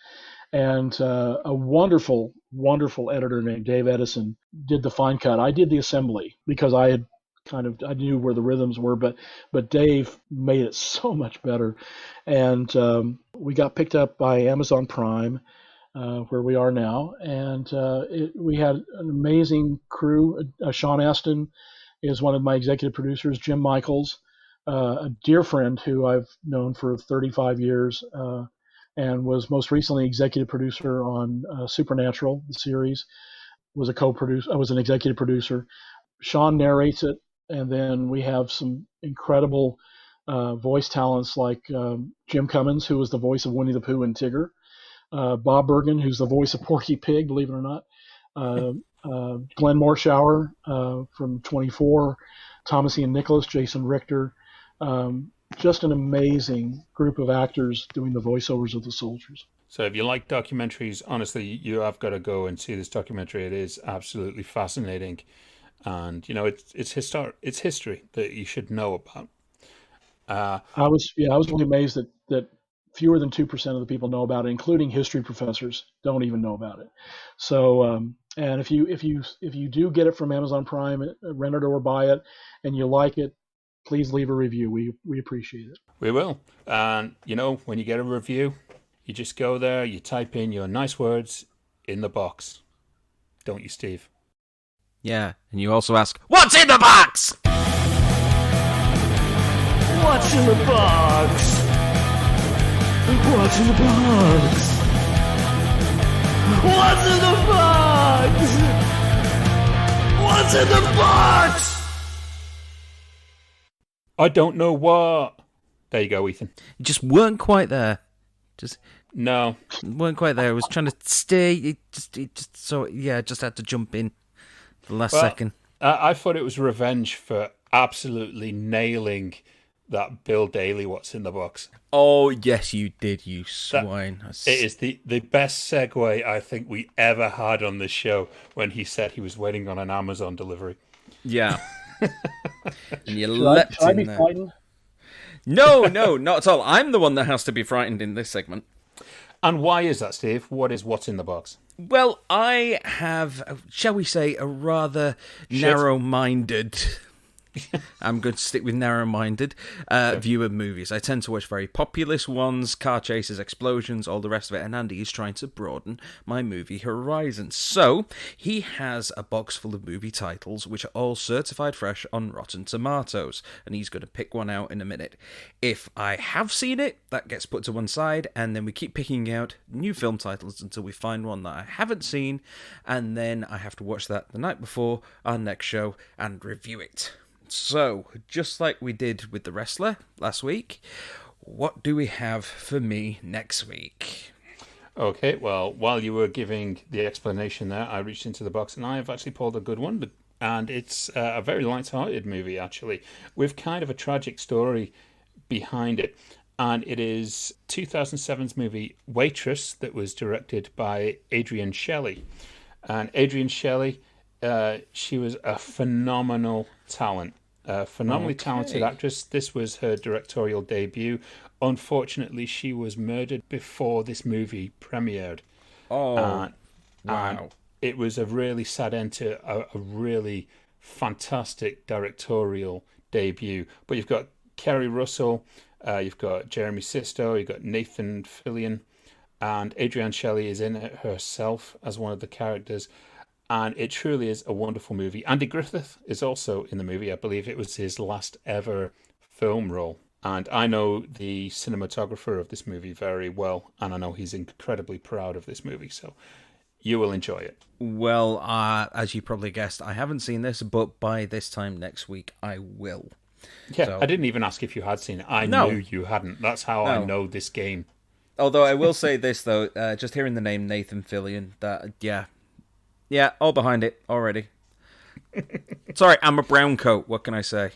and a wonderful, wonderful editor named Dave Edison did the fine cut. I did the assembly because I knew where the rhythms were, but Dave made it so much better. And we got picked up by Amazon Prime, where we are now, and we had an amazing crew. Sean Astin is one of my executive producers. Jim Michaels, a dear friend who I've known for 35 years, and was most recently executive producer on Supernatural, the series. Was a co-producer. I was an executive producer. Sean narrates it, and then we have some incredible voice talents like Jim Cummins, who was the voice of Winnie the Pooh and Tigger. Bob Bergen, who's the voice of Porky Pig, believe it or not. Glenn Morshower from 24, Thomas Ian Nicholas, Jason Richter. Just an amazing group of actors doing the voiceovers of the soldiers. So if you like documentaries, honestly, you have got to go and see this documentary. It is absolutely fascinating, and it's history that you should know about. I was really amazed that fewer than 2% of the people know about it, including history professors, don't even know about it. So, and if you do get it from Amazon Prime, rent it or buy it, and you like it, please leave a review. We appreciate it. We will. And when you get a review, you just go there, you type in your nice words in the box, don't you, Steve? Yeah, and you also ask, "What's in the box?" What's in the box? What's in the box? What's in the box? What's in the box? I don't know what. There you go, Ethan. You just weren't quite there. No. Weren't quite there. I was trying to stay. Just had to jump in the last second. I thought it was revenge for absolutely nailing that Bill Daly "What's in the Box." Oh, yes, you did, you swine. It is the best segue I think we ever had on this show when he said he was waiting on an Amazon delivery. Yeah. And you Should I be frightened? No, not at all. I'm the one that has to be frightened in this segment. And why is that, Steve? What is What's in the Box? Well, I have, shall we say, a rather narrow-minded... I'm going to stick with narrow-minded view of movies. I tend to watch very populist ones, car chases, explosions, all the rest of it, and Andy is trying to broaden my movie horizons. So, he has a box full of movie titles, which are all certified fresh on Rotten Tomatoes, and he's going to pick one out in a minute. If I have seen it, that gets put to one side, and then we keep picking out new film titles until we find one that I haven't seen, and then I have to watch that the night before our next show and review it. So, just like we did with The Wrestler last week, what do we have for me next week? Okay, well, while you were giving the explanation there, I reached into the box and I have actually pulled a good one, and it's a very light-hearted movie, actually, with kind of a tragic story behind it. And it is 2007's movie Waitress that was directed by Adrienne Shelly. And Adrienne Shelly, she was a phenomenal talent. A phenomenally talented actress. This was her directorial debut. Unfortunately, she was murdered before this movie premiered. Wow. And it was a really sad end to a really fantastic directorial debut. But you've got Kerry Russell, you've got Jeremy Sisto, you've got Nathan Fillion, and Adrienne Shelly is in it herself as one of the characters. And it truly is a wonderful movie. Andy Griffith is also in the movie. I believe it was his last ever film role. And I know the cinematographer of this movie very well. And I know he's incredibly proud of this movie. So you will enjoy it. Well, as you probably guessed, I haven't seen this, but by this time next week, I will. Yeah, so, I didn't even ask if you had seen it. I knew you hadn't. That's how I know this game. Although I will say this, though, just hearing the name Nathan Fillion, Yeah, all behind it already. Sorry, I'm a brown coat. What can I say?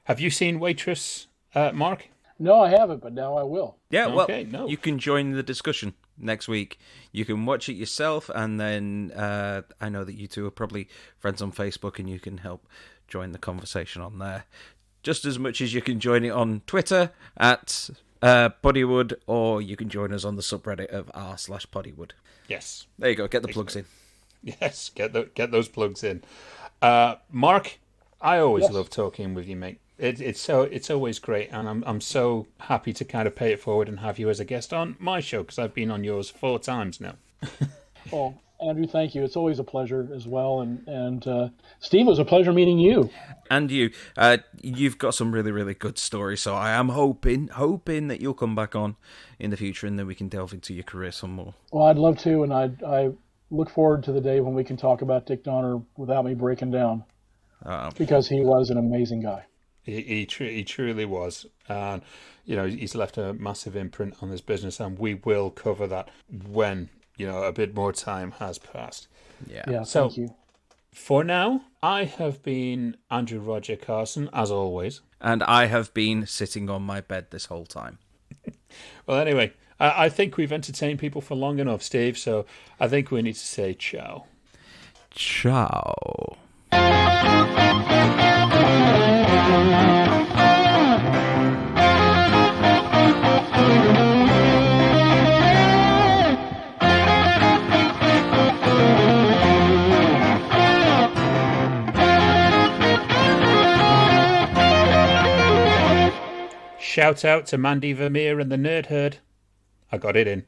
Have you seen Waitress, Mark? No, I haven't, but now I will. Yeah, well, you can join the discussion next week. You can watch it yourself, and then I know that you two are probably friends on Facebook, and you can help join the conversation on there. Just as much as you can join it on Twitter at Poddywood, or you can join us on the subreddit of r/Poddywood. Yes. There you go. Get the plugs in. Yes, get those plugs in. Mark, I always love talking with you, mate. It's always great, and I'm so happy to kind of pay it forward and have you as a guest on my show, because I've been on yours 4 times now. Well, Andrew, thank you. It's always a pleasure as well, and Steve, it was a pleasure meeting you. And you, you've got some really, really good stories. So I am hoping that you'll come back on in the future, and then we can delve into your career some more. Well, I'd love to, and I look forward to the day when we can talk about Dick Donner without me breaking down, because he was an amazing guy. He truly was. And, he's left a massive imprint on this business, and we will cover that when, a bit more time has passed. Yeah, so, thank you. For now, I have been Andrew Roger Carson, as always. And I have been sitting on my bed this whole time. Well, anyway, I think we've entertained people for long enough, Steve, so I think we need to say ciao. Ciao. Shout out to Mandy Vermeer and the Nerd Herd. I got it in.